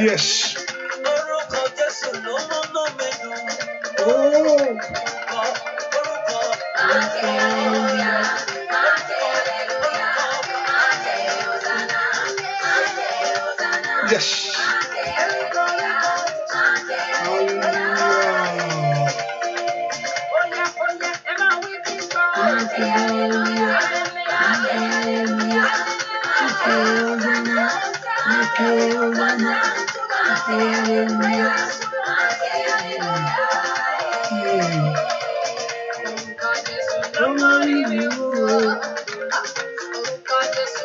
Yes. Yes.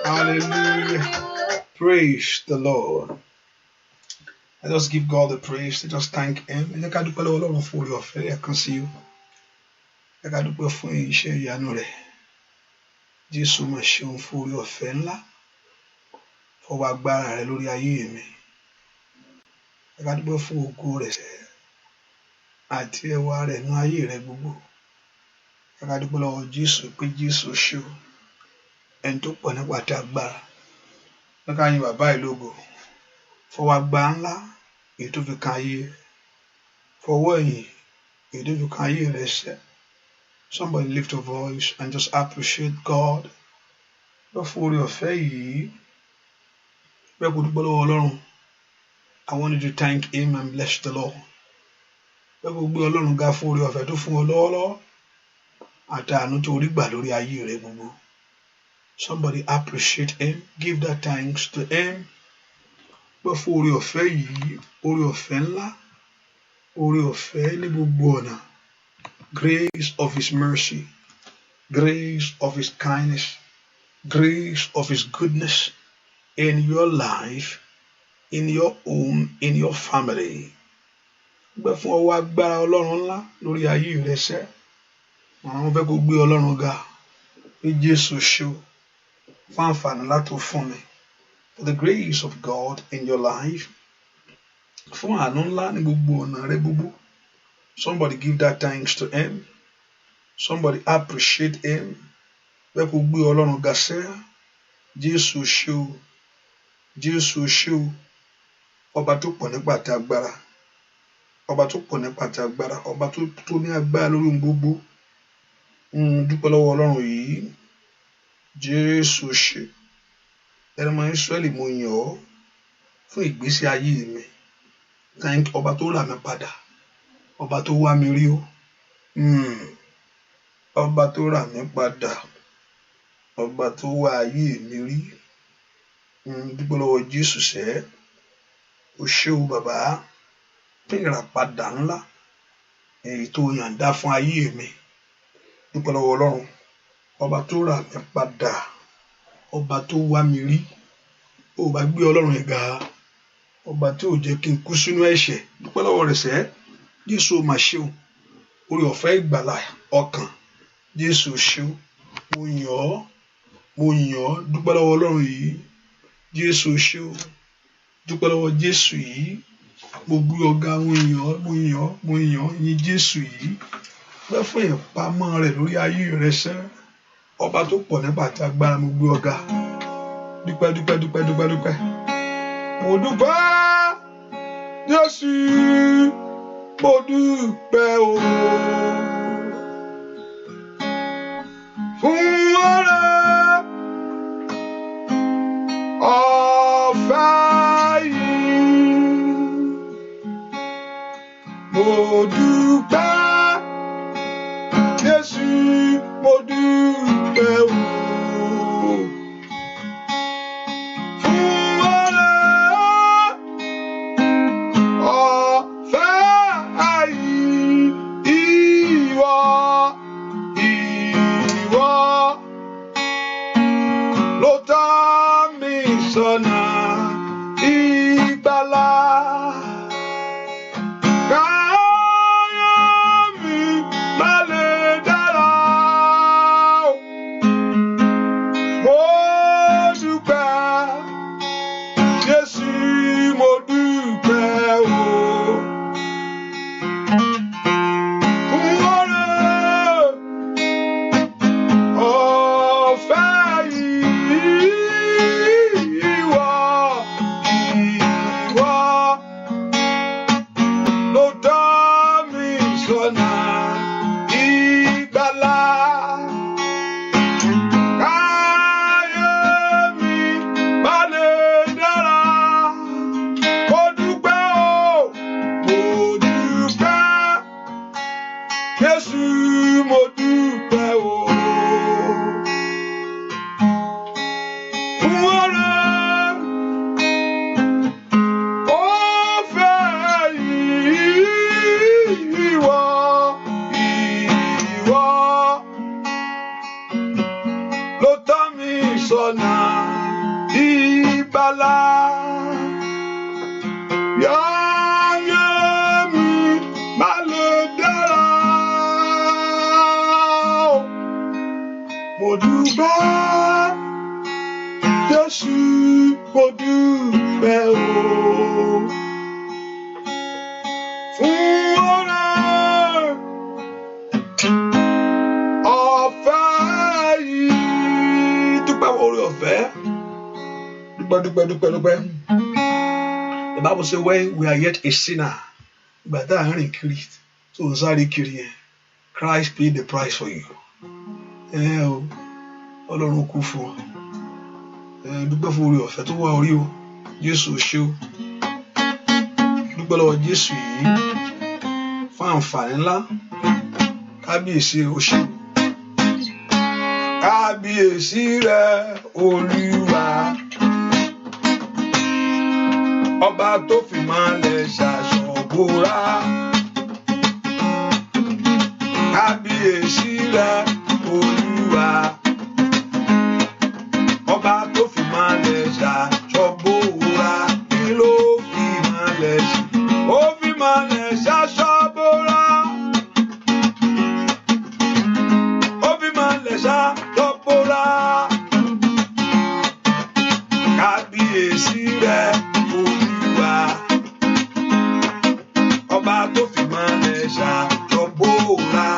Hallelujah. Praise the Lord. Let us give God the praise. Let us thank Him. Ẹ jẹ́ ká dúpẹ́ lọ́wọ́ Ọlọ́run fún oore ọ̀fẹ́ rẹ̀ kan sí o. Ẹ jẹ́ ká dúpẹ́ fún iṣẹ́ ìyanu rẹ̀. Jésù mà ṣeun fún oore ọ̀fẹ́ ńlá. Fọwọ́ agbára rẹ̀ lórí ayé mi. Ẹ jẹ́ ká dúpẹ́ fún ògo rẹ̀ àti ẹwà rẹ̀ nínú ayé rẹ̀ gbogbo. Ẹ jẹ́ ká dúpẹ́ lọ́wọ́ Jésù pé Jésù ṣe o. Ẹni tó pọ̀ nípa ti agbára. Ẹ jẹ́ ká yin bàbá yìí lógo. Fọwọ́ agbára ńlá èyí tó fi kan ayé. Fọwọ́ ẹ̀yìn èyí tó fi kan ayé rẹ̀ ṣẹ́. Somebody lift your voice and just appreciate God. Lọ fún oore ọ̀fẹ́ yìí. Bẹ́ẹ̀ kò dúpẹ́ lọ́wọ́ Ọlọ́run. I want you to thank Him and bless the Lord. Bẹ́ẹ̀ kò gbé Ọlọ́run ga fún oore ọ̀fẹ́ tó fún ọ lọ́wọ́lọ́wọ́. Àtàánú tó rí gbà lórí ayé rẹ̀ gbogbo. Somebody appreciate Him. Give that thanks to Him. Bẹ́ẹ̀ fún oore ọ̀fẹ́ yìí. Oore ọ̀fẹ́ ńlá. Oore ọ̀fẹ́ ní gbogbo ọ̀nà. Grace of His mercy. Grace of His kindness. Grace of His goodness in your life, in your home, in your family. Bẹ́ẹ̀ fún ọwọ́ agbára Ọlọ́run ńlá lórí ayé rẹ sẹ́. Àwọn fẹ́ kó gbé Ọlọ́run ga. Pé Jésù ṣe o. Fún àǹfààní láti fún mi. For the grace of God in your life. Fún àánú ńlá ní gbogbo ọ̀nà rẹ gbogbo. Somebody give that thanks to Him. Somebody appreciate Him. Bẹ́ẹ̀ kó gbé Ọlọ́run ga sẹ́. Jésù ṣe o. Jésù ṣe o. Ọba tó pọ̀ nípa ti agbára. Ọba tó pọ̀ nípa ti agbára. Ọba tó ní agbára lórí ohun gbogbo. Dúpẹ́ lọ́wọ́ Ọlọ́run yìí. Jésù ṣe. Ẹni ọmọ Ísírẹ́lì mo yìn ọ́ fún ìgbésí ayé mi. Thank ọba tó rà mí padà. Ọba tó wá mi rí o. Ọba tó rà mí padà. Ọba tó wá ayé mi rí. Dúpẹ́ lọ́wọ́ Jésù sẹ́. O ṣé o bàbá. Fún ìràpadà ńlá. Èyí tó yànda fún ayé mi. Dúpẹ́ lọ́wọ́ Ọlọ́run. Ọba tó rà mí padà. Ọba tó wá mi rí. Ó bá gbé Ọlọ́run ga. Ọba tí ò jẹ́ kí n kú sínú ẹ̀ṣẹ̀. Dúpẹ́ lọ́wọ́ rẹ̀ sẹ́. Jésù mà ṣe o. Oore ọ̀fẹ́ ìgbàlà ọkàn. Jésù ṣe o. mo yàn ọ́ dúpẹ́ lọ́wọ́ Ọlọ́run yìí Jésù ṣé o dúpẹ́ lọ́wọ́ Jésù yìí mo gbé ọ̀gá mo yàn ọ́ yìn Jésù yìí pẹ́ fún ìpamọ́ rẹ̀ lórí ayé rẹ̀ sẹ́ ọba tó pọ̀ nípa àti agbára mo gbé ọ̀gá dúpẹ́ mo dúpẹ́ Jésù mo dúpẹ́ o fún ọ̀rẹ́ ọ̀fẹ́ yìí mo dúpẹ́ Jésù mo dúpẹ́ o fún ọ̀rẹ́ ọ̀fẹ́ yìí ìwọ ló tọ́ mi sọ́nà ìgbàlà. Káyọ̀ mi má lè dára o. Mo dúpẹ́ Jésù mo dúpẹ́ o. The Bible says when we are yet a sinner, but that are in Christ, so sorry, Christ paid the price for you. Ọlọ́run kú fún ọ. Dúpẹ́ fún orí ọ̀fẹ́ tó wà orí o. Jésù ṣé o. Dúpẹ́ lọ́wọ́ Jésù yìí fún àǹfààní ńlá. Kábíyèsí o ṣé o. Kábíyèsí rẹ Olúwa. Ọba tó fi ìmọ́lẹ̀ ṣaṣọ bora. Kábíyèsí rẹ Olúwa. Ọba tó fi ìmọ́lẹ̀ ṣaṣọ bora. Kí ló fi ìmọ́lẹ̀ ṣe? Ó fi ìmọ́lẹ̀ ṣaṣọ bora. Ó fi ìmọ́lẹ̀ ṣaṣọ bora. Kábíyèsí rẹ Olúwa. Ọba tó fi ìmọ́lẹ̀ ṣaṣọ bora.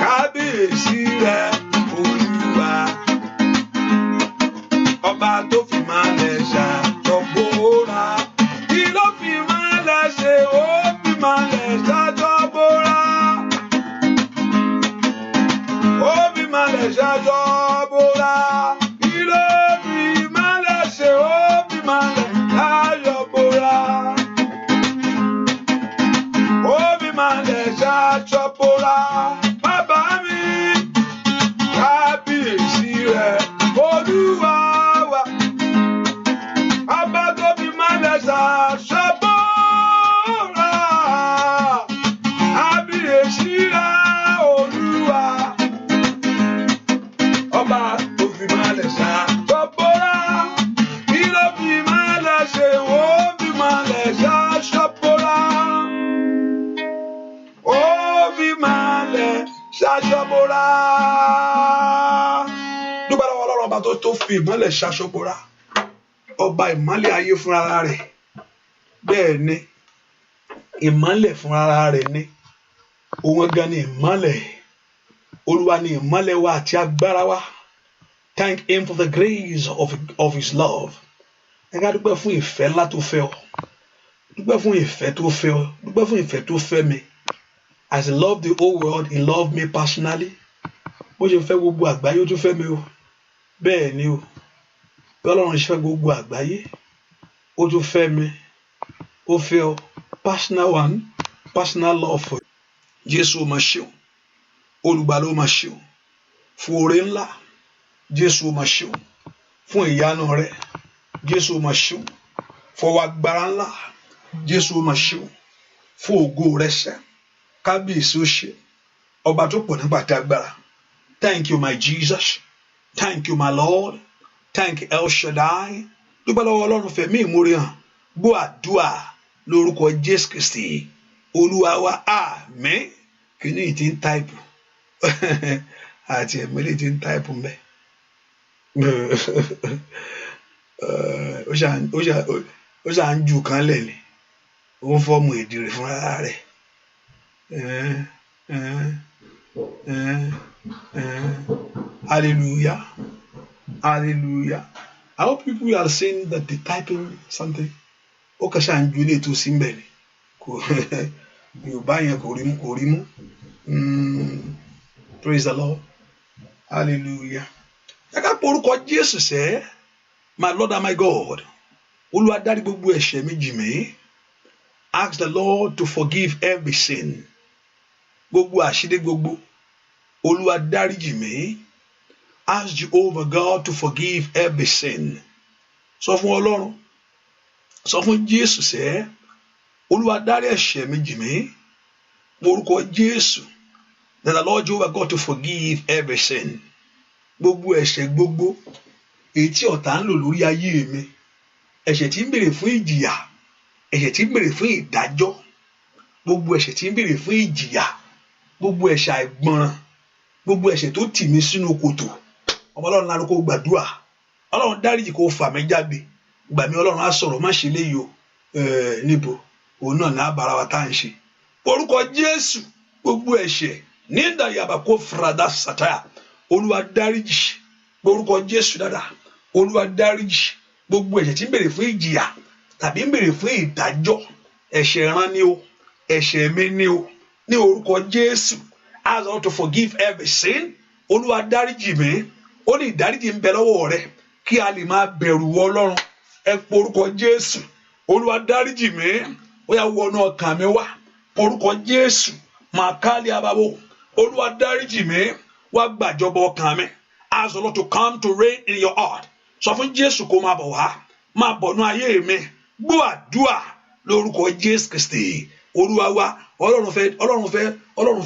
Kábíyèsí rẹ Olúwa. Ọba tó fi ìmọ́lẹ̀ ṣaṣọ bora. Kí ló fi ìmọ́lẹ̀ ṣe? Ó fi ìmọ́lẹ̀ ṣaṣọ bora. Ó fi ìmọ́lẹ̀ ṣaṣọ bora. Kí ló fi ìmọ́lẹ̀ ṣe? Ó fi ìmọ́lẹ̀ ṣaṣọ bora. Ó fi ìmọ́lẹ̀ ṣaṣọ bora. Bàbá mi, kábíyèsí rẹ Olúwa wa. Ọba tó fi ìmọ́lẹ̀ ṣaṣọ bora. Kábíyèsí rẹ Olúwa. Ọba tó fi ìmọ́lẹ̀ ṣaṣọ bora. Kí ló fi ìmọ́lẹ̀ ṣe? Ó fi ìmọ́lẹ̀ ṣaṣọ bora. Ó fi ìmọ́lẹ̀ ṣaṣọbora. Dúpẹ́ lọ́wọ́ Ọlọ́run ọba tó fi ìmọ́lẹ̀ ṣaṣọbora, ọba ìmọ́lẹ̀ ayé fúnra rẹ̀. Bẹ́ẹ̀ ni ìmọ́lẹ̀ fúnra rẹ̀ ni, òun gan ni ìmọ́lẹ̀. Olúwa ni ìmọ́lẹ̀ wa àti agbára wa. Thank him for the grace of his love. Ẹ ká dúpẹ́ fún ìfẹ́ ńlá tó fẹ́ ọ. Dúpẹ́ fún ìfẹ́ tó fẹ́ ọ. Dúpẹ́ fún ìfẹ́ tó fẹ́ mi. As he loved the whole world, he loved me personally. Bó ṣe fẹ́ gbogbo àgbáyé ó tún fẹ́ mi o. Bẹ́ẹ̀ ni o. Bí Ọlọ́run ṣe fẹ́ gbogbo àgbáyé, ó tún fẹ́ mi. Ó fẹ́ ọ. Personal love for you. Jésù ó máa ṣe o. Olùgbàlà ó máa ṣe o. Fún oore ńlá. Jésù ó máa ṣe o. Fún ìyanu rẹ̀. Jésù ó máa ṣe o. Fún ọwọ́ agbára ńlá. Jésù ó máa ṣe o. Fún ògo rẹ̀ ṣẹ. Kábíyèsí ó ṣe. Ọba tó pọ̀ nípa ti agbára. Thank you, my Jesus. Thank you, my Lord. Thank you, El Shaddai. Dúpẹ́ lọ́wọ́ Ọlọ́run fẹ̀mí ìmoore hàn. Gbọ́ àdúà lórúkọ Jésù Kristi. Olúwa wa, àmín. Kìíní ti ń táìpù. Àti ẹ̀mílẹ̀ ti ń táìpù mẹ́. Ó ṣà ń jù kan lẹ̀ ni. Ó ń fọ́ọ̀mù èdè rẹ̀ fúnra rẹ̀. Hallelujah. Hallelujah. I hope people are saying that the typing something. Ó kà ṣà ń ju ilé tó sí ń bẹ̀ ni. Yorùbá yẹn kò rí mú. Praise the Lord. Hallelujah. Ẹ ká pọ orúkọ Jésù sẹ́, my Lord and my God. Olúwa dárí gbogbo ẹ̀ṣẹ̀ mi jì mí. Ask the Lord to forgive every sin. Gbogbo àṣírí gbogbo. Olúwa dárí jì mí. Ask Jehovah God to forgive every sin. Sọ fún Ọlọ́run. Sọ fún Jésù sẹ́, Olúwa dárí ẹ̀ṣẹ̀ mi jì mí. Orúkọ Jésù. That the Lord Jehovah God to forgive every sin. Gbogbo ẹ̀ṣẹ̀ gbogbo èyí tí ọ̀tá ń lò lórí ayé mi. Ẹ̀ṣẹ̀ tí ń béèrè fún ìjìyà. Ẹ̀ṣẹ̀ tí ń béèrè fún ìdájọ́. Gbogbo ẹ̀ṣẹ̀ tí ń béèrè fún ìjìyà. Gbogbo ẹ̀ṣẹ̀ àìgbọràn. Gbogbo ẹ̀ṣẹ̀ tó tì mí sínú kòtò. Ọmọ Ọlọ́run lánàá kó gbàdúrà. Ọlọ́run dáríjì kó fà mí jáde. Gbà mí Ọlọ́run á sọ̀rọ̀ má ṣe léyìí o. Níbo òun náà ní abara wa tá à ń ṣe. Orúkọ Jésù gbogbo ẹ̀ṣẹ̀ ní ìdàyàbà kó fúradà sàtáyà. Olúwa dáríjì. Orúkọ Jésù dáadáa. Olúwa dáríjì. Gbogbo ẹ̀ṣẹ̀ tí ń béèrè fún ìjìyà tàbí ń béèrè fún ìdájọ́. Ẹ̀ṣẹ̀ rán ni o. Ẹ̀ṣẹ̀ mi ni o. Ní orúkọ Jésù. Ask God to forgive every sin. Olúwa dáríjì mi. Ó ní ìdáríjì ń bẹ lọ́wọ́ rẹ kí a lè máa bẹ̀rù Ọlọ́run. Ẹ pọ orúkọ Jésù. Olúwa dáríjì mi. Ó yá wọnú ọkàn mi wá. Orúkọ Jésù. Màkàlì àbábò. Olúwa dáríjì mi. Wá gbàjọba ọkàn mi. Ask the Lord to come to reign in your heart. Sọ fún Jésù kó máa bọ̀ wá. Máa bọ̀ nú ayé mi. Gbọ́ àdúà lórúkọ Jésù Kristi. Olúwa wa. Ọlọ́run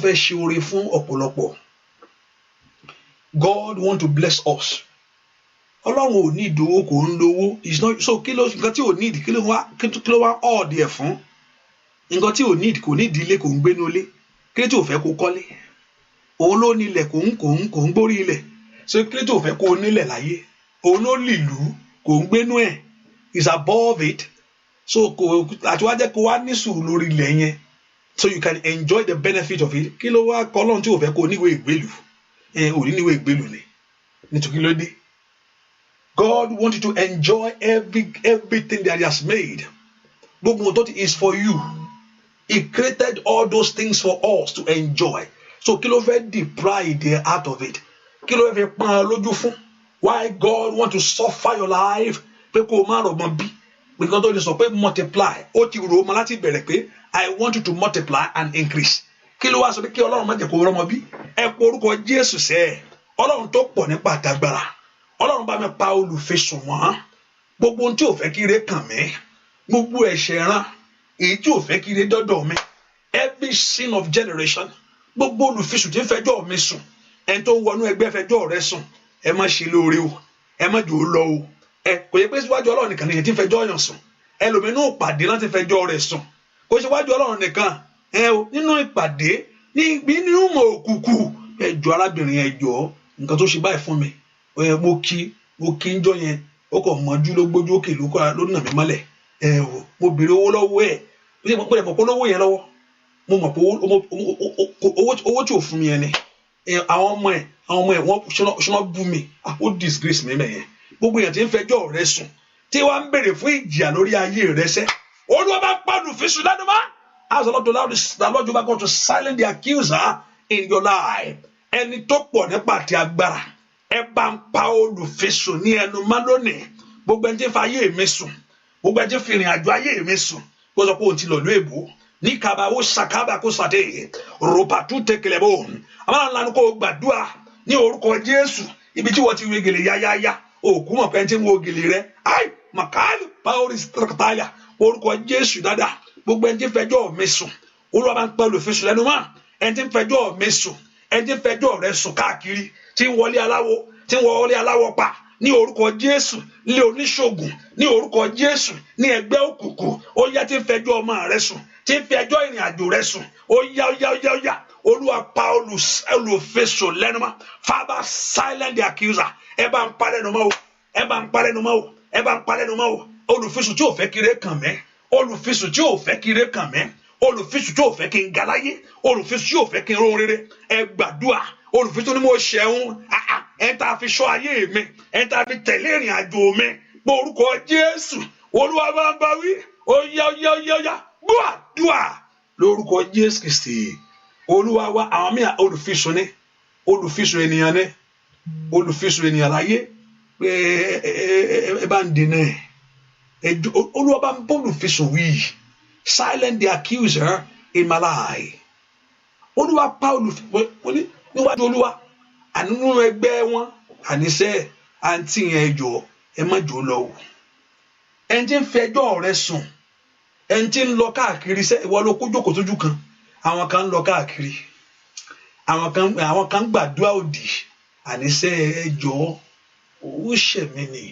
fẹ́ ṣe oore fún ọ̀pọ̀lọpọ̀. God want to bless us. Ọlọ́run ò ní ìdòwò kò ń lówó. It's not so nǹkan tí ò ní ìdí kí ló wá ọ̀ọ́dì ẹ̀ fún. Nǹkan tí ò ní ìdí kò ní ìdílé kò ń gbénú ilé. Kí ló tí ò fẹ́ kó kọ́lé? Òun ló ní ilẹ̀ kò ń gbórí ilẹ̀. So kí ló tí ò fẹ́ kó nílẹ̀ láyé? Òun ló lìlú kò ń gbénú ẹ̀. Is above it. So àti wá jẹ́ kó wá ní sùúrù lórí ilẹ̀ yẹn. So you can enjoy the benefit of it. Kí ló wá kọ́ Ọlọ́run tí ò fẹ́ kó níwèé ìgbélú? Ò ní níwèé ìgbélú ni. Nítorí ló dé. God wants you to enjoy everything that he has made. Gbogbo tó ti is for you. He created all those things for us to enjoy. So kí ló fẹ́ deprive the out of it? Kí ló fẹ́ pọ́n lójú fún? Why God want to suffer your life? Pé kó o máa rọ̀ mọ́ bí. Because tó lè sọ pé multiply. Ó ti rò ó mọ́ láti bẹ̀rẹ̀ pé I want you to multiply and increase. Kí ló wá sọ pé kí Ọlọ́run má jẹ́ kó rọ́ mọ́ bí? Ẹ pọ orúkọ Jésù sẹ́. Ọlọ́run tó pọ̀ nípa àtàgbàrà. Ọlọ́run bá mi pa olùfisùn wọ́n. Gbogbo ohun tí ò fẹ́ kí ire kàn mí. Gbogbo ẹ̀ṣẹ̀ rán. Èyí tí ò fẹ́ kí ire dọ́dọ̀ mi. Every sin of generation. Gbogbo olùfisùn tí ń fẹjọ́ mi sùn. Ẹni tó ń wọnú ẹgbẹ́ fẹjọ́ rẹ sùn. Ẹ má ṣe lóore o. Ẹ má jò ó lọ o. Kò yẹ pé síwájú Ọlọ́run nìkan nìyẹn tí ń fẹjọ́ yàn sùn. Ẹlòmínú pàdé láti fẹjọ́ rẹ̀ sùn. Kò síwájú Ọlọ́run nìkan. Nínú ìpàdé nínú ìmọ̀ òkùnkùn ẹjọ́ arábìnrin ẹjọ́ nǹkan tó ṣe báyìí fún mi mo kí ń jọ yẹn ó kàn mọ́jú ló gbójú òkè ló nà mí mọ́lẹ̀ mo béèrè owó lọ́wọ́ ẹ̀ mo dẹ̀ mọ̀ pé olówó yẹn lọ́wọ́ mo mọ̀ pé owó tí ò fún mi yẹn ni àwọn ọmọ ẹ̀ wọ́n ṣọ́nà bú mi ó disgrace mi mẹ́yẹn gbogbo èèyàn tí ń fẹjọ́ rẹ sùn tí wọ́n ń béèrè fún ìjìyà lórí ayé rẹ sẹ́ Olúwa bá pàdù fíṣù lẹ́nu mọ́. As the Lord Jehovah God to silence the accuser in your life. Ẹni tó pọ̀ nípa àti agbára ẹ bá ń pa olùfisùn ní ẹnu mọ́ lónìí. Gbogbo ẹni tí ń fa ayé mi sùn, gbogbo ẹni tí ń fi ìrìn àjò ayé mi sùn, kó sọ pé òun ti lọ lú èbó. Ní kàbáwó sàkábà kó sàdé rọ̀bà tún tẹkẹlẹ̀ bò. Àwọn àlànà kò gbàdúrà ní orúkọ Jésù ibi tí wọ́n ti wé gèlè yáyáyá. Òkú mọ̀ pé ẹni tí ń wo gèlè rẹ̀. Ai màkàlù pàórí sítrákítàlà orúkọ Jésù dáadáa. Gbogbo ẹni tí ń fẹjọ́ mi sùn Olúwa bá ń pa olùfisùn lẹ́nu mọ́. Ẹni tí ń fẹjọ́ mi sùn ẹni tí ń fẹjọ́ rẹ̀ sùn káàkiri tí ń wọlé aláwọ̀ pa ní orúkọ Jésù ilé oníṣògùn ní orúkọ Jésù ní ẹgbẹ́ òkùnkùn ó yá tí ń fẹjọ́ ọmọ rẹ̀ sùn tí ń fẹjọ́ ìrìn àjò rẹ̀ sùn ó yá Olúwa pa olùfisùn lẹ́nu mọ́. Father, silence the accuser. Ẹ bá ń pa lẹ́nu mọ́ o, ẹ bá ń pa lẹ́nu mọ́ o, ẹ bá ń pa lẹ́nu mọ́ o. Olùfisùn tí ò fẹ́ kiri kàn mẹ́, olùfisùn tí ò fẹ́ kiri kàn mẹ́, olùfisùn tí ò fẹ́ kí n ga láyé, olùfisùn tí ò fẹ́ kí n rún rere. Ẹ gbàdúrà olùfisùn ni mo ṣẹ̀hún ẹ̀ ń ta fi ṣọ́ ayé mi, ẹ̀ ń ta fi tẹ̀lé ìrìn àjò mi. Pé orúkọ Jésù Olúwa bá ń bá wí ó yá gbọ́ àdúrà lórúkọ Jésù Kristi Olúwa wa. Àwọn míì olùfisùn ni olùfisùn ènìyàn ni olùfisùn ènìyàn láyé pé ẹ bá ń dènà Olúwa bá ń bọ́ olùfisùn wí. Silence the accuser in my life. Olúwa pa olùfisùn níwájú Olúwa ànínú ẹgbẹ́ wọn àníṣe àǹtí yẹn ẹjọ́ ẹ má jò lọ o. Ẹni tí ń fẹjọ́ rẹ sùn ẹni tí ń lọ káàkiri sẹ́ ìwọ ló kó jókòó sójú kan. Àwọn kan ń lọ káàkiri àwọn kan gbàdúrà òdì àníṣe ẹjọ́ owó ṣẹ̀mí ni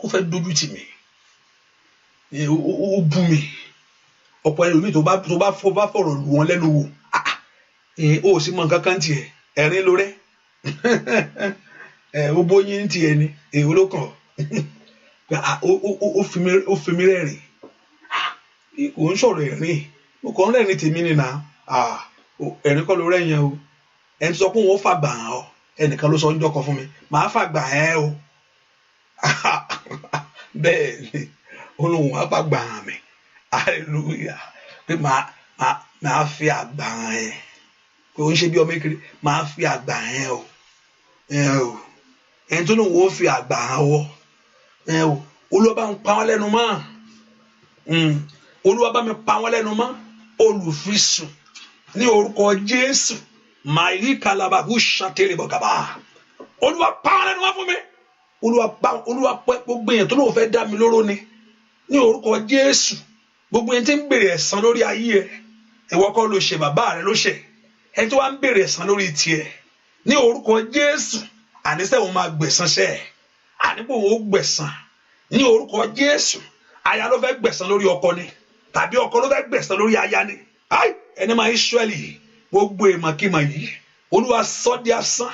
ó fẹ́ dójú tì mí ó bú mi ọ̀pọ̀ ẹlòmíì tó bá fọ̀rọ̀ lù wọ́n lẹ́nu wò ó sì mọ nǹkan kan tiẹ̀ ẹ̀rín ló rẹ́ ó bóyin tiẹ̀ ni èwo ló kàn ó fi mí rẹ́rìn kò ń sọ̀rọ̀ ẹ̀rín ó kàn ń rẹ́rìn tèmi nìyà ẹ̀rín kọ́ ló rẹ́yìn o ẹni sọ pé òun ó fàgbà hàn ọ́ ẹnìkan ló sọ ń jọkọ fún mi màá fàgbà hàn o bẹ́ẹ̀ ni olóhùn á fàgbà hàn mi hallelujah pé màá fi àgbà hàn ẹ pé ó ń ṣe bí ọmọ kékeré màá fi àgbà hàn o ẹni tó lóhùn ó fi àgbà hàn wọ Olúwa bá ń pa wọ́n lẹ́nu mọ́ Olúwa bá mi pa wọ́n lẹ́nu mọ́ olùfisùn ní orúkọ Jésù màìlí kalabahu ṣàtẹlẹbọgàbà Olúwa pa wọ́n lẹ́nu mọ́ fún mi Olúwa pẹ gbogbo èèyàn tó lóun fẹ́ dá mi lóró ni ní orúkọ Jésù gbogbo ẹni tí ń béèrè ẹ̀san lórí ayé ẹ ìwọ kọ́ ló ṣe bàbá rẹ ló ṣe ẹni tó wá ń béèrè ẹ̀san lórí tiẹ̀ ní orúkọ Jésù àníṣe òun máa gbẹ̀san ṣẹ ànípò òun ó gbẹ̀san ní orúkọ Jésù aya ló fẹ́ gbẹ̀san lórí ọkọ ni tàbí ọkọ ló fẹ́ gbẹ̀san lórí aya ni ẹni máa Ísírẹ́lì gbogbo ìmọ̀kímọ̀ yìí Olúwa sọ di asán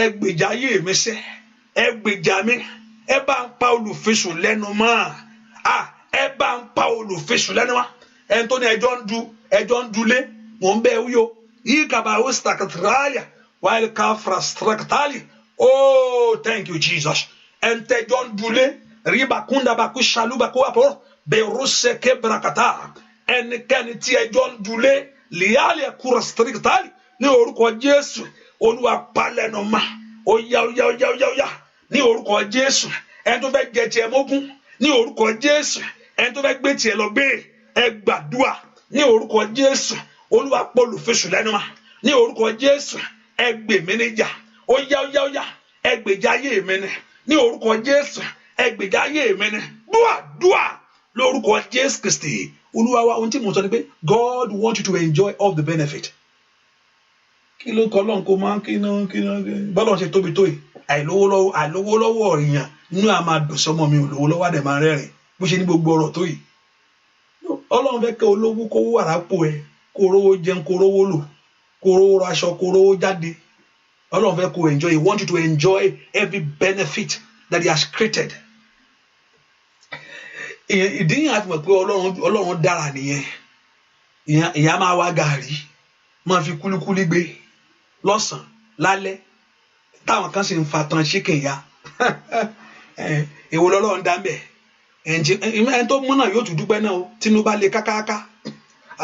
ẹ gbèjà ayé mi ṣẹ ẹ gbèjà mi ẹ bá ń pa olùfisùn lẹ́nu mọ́ ẹ bá ń pa olùfisùn lẹ́nu mọ́ ẹni tó ní ẹjọ́ ń dulé mò ń bẹ́ wíyó yìí kàbà ó stakatiralia wáyé ká frastractali oh thank you Jesus ẹni tẹjọ́ ń dulé ríba kúndàbàkú ṣàlùbàkú àpọ̀ bẹ̀rùsẹ̀ kébrakata ẹnikẹ́ni tí ẹjọ́ ń dulé lialia kúrò strictali ní orúkọ Jésù Olúwa pa lẹ́nu mọ́ ó yá ní orúkọ Jésù ẹni tó fẹ́ jẹ tiẹ̀ mógún ní orúkọ Jésù ẹni tó fẹ́ gbé tiẹ̀ lọ gbé ẹ gbàdúà ní orúkọ Jésù Olúwa pa olùfisùn lẹ́nu mọ́ ní orúkọ Jésù ẹ gbè mí níjà ó yá ẹ gbèjà ayé mi ní orúkọ Jésù ẹ gbèjà ayé mi dúà lórúkọ Jésù Kristi Olúwa wa ohun tí mo sọ ni pé God wants you to enjoy all the benefit. Kí ló kọ́ lọ́n kó máa ń kí náà bọ́lọ̀ ṣe tóbi tó yìí àìlówó lọ́wọ́ èèyàn inú àmà dùn sọmọ mi ò lówó lọ́wọ́ àdẹ̀ máa rẹ́rìn bó ṣe ní gbogbo ọ̀rọ̀ tó yìí. Ọlọ́run fẹ́ kẹ́ olówó kówó àràpò ẹ kó rówó jẹun kó rówó lò kóró aṣọ kóró jáde. Ọlọ́run fẹ́ kó enjoy. He wants you to enjoy every benefit that he has created. Ìdí yẹn àti mọ̀ pé Ọlọ́run dára nìyẹn. Ìyá máa wá gàrí, máa fi kúlíkúlí gbé lọ́sàn-án lálẹ́ táwọn kan sì ń fa tan chicken ya. Èwo lọ́lọ́run dá mbẹ̀. Ẹni tó mú náà yóò tún dúpẹ́ náà o, tínú bá le kákáká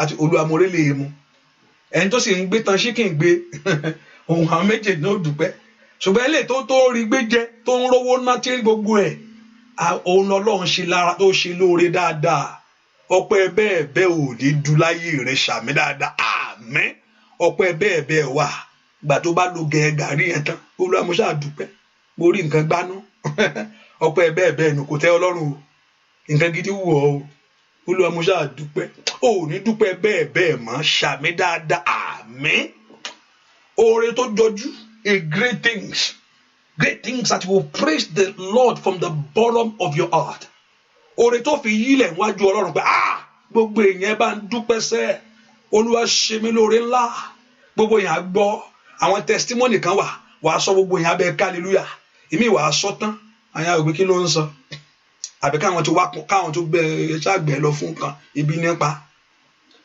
àti Olúwa mo lè mu. Ẹni tó sì ń gbé tan chicken gbé ohun àwọn méjèèjì náà dúpẹ́. Ṣùgbọ́n eléyìí tó rí gbé jẹ tó ń rówó ná tí gbogbo ẹ̀ òun Ọlọ́run ṣe lára tó ṣe lóore dáadáa. Ọpẹ́ bẹ́ẹ̀ ò ní du láyé rẹ̀ ṣàmì dáadáa. Àmín. Ọpẹ́ bẹ́ẹ̀ wà. Gbà tó bá lo gàrí yẹn tán, Olúwa mo ṣáà dúpẹ́. Mo rí nǹkan gbánú. Ọpẹ́ bẹ́ẹ̀ nù kò tẹ́ Ọlọ́run o. Nǹkan gidi wù ọ́ o. Olúwa mo ṣáà dúpẹ́. Ò ní dúpẹ́ bẹ́ẹ̀ mọ́ ṣàmì dáadáa. Àmín. Oore tó jọjú, great things that will praise the Lord from the bottom of your heart. Oore tó fi yílẹ̀ wájú Ọlọ́run pé gbogbo èèyàn bá ń dúpẹ́ sẹ́, Olúwa ṣe mí lóore ńlá. Gbogbo èèyàn gbọ́ àwọn testimony kan wàá sọ gbogbo èèyàn abẹ́ hallelujah. Ìmí wàá sọ tán àyà ògbé kí ló ń sọ àbí káwọn tó gbẹ ṣàgbẹ lọ fún kan ibi nípa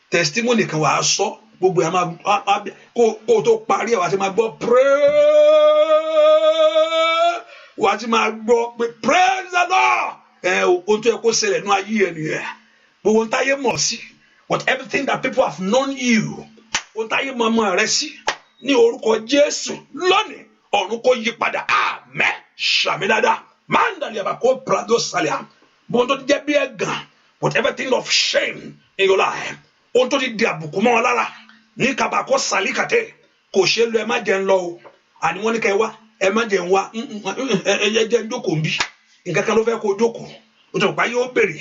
testimony kan wàá sọ gbogbo èèyàn máa kó tó parí ẹ̀ wàá ti máa gbọ́ wàá ti máa gbọ́ pé praise the Lord. Ohun tó yẹ kó ṣẹlẹ̀ nú ayé ẹ̀ nìyẹn. Gbogbo ohun táyé mọ̀ sí, but everything that people have known you, ohun táyé mọ̀ ọmọ rẹ sí, ní orúkọ Jésù lónìí ọ̀run kó yí padà. Àmín. Ṣàmì dáadáa. Mandali abako prado salia. Ohun tó ti jẹ́ bí ẹ̀gàn, but everything of shame in your life, ohun tó ti di àbùkù mọ́ ọ lára, ní kabako salikate, kò ṣe lọ ẹ má jẹ́ ń lọ o. Àní wọ́n ní kẹ́ wá, ẹ má jẹ́ ń wá, ẹ jẹ́ ń jókòó ń bí. Nǹkan kan ló fẹ́ kó jókòó. O tó pa yóò bèrè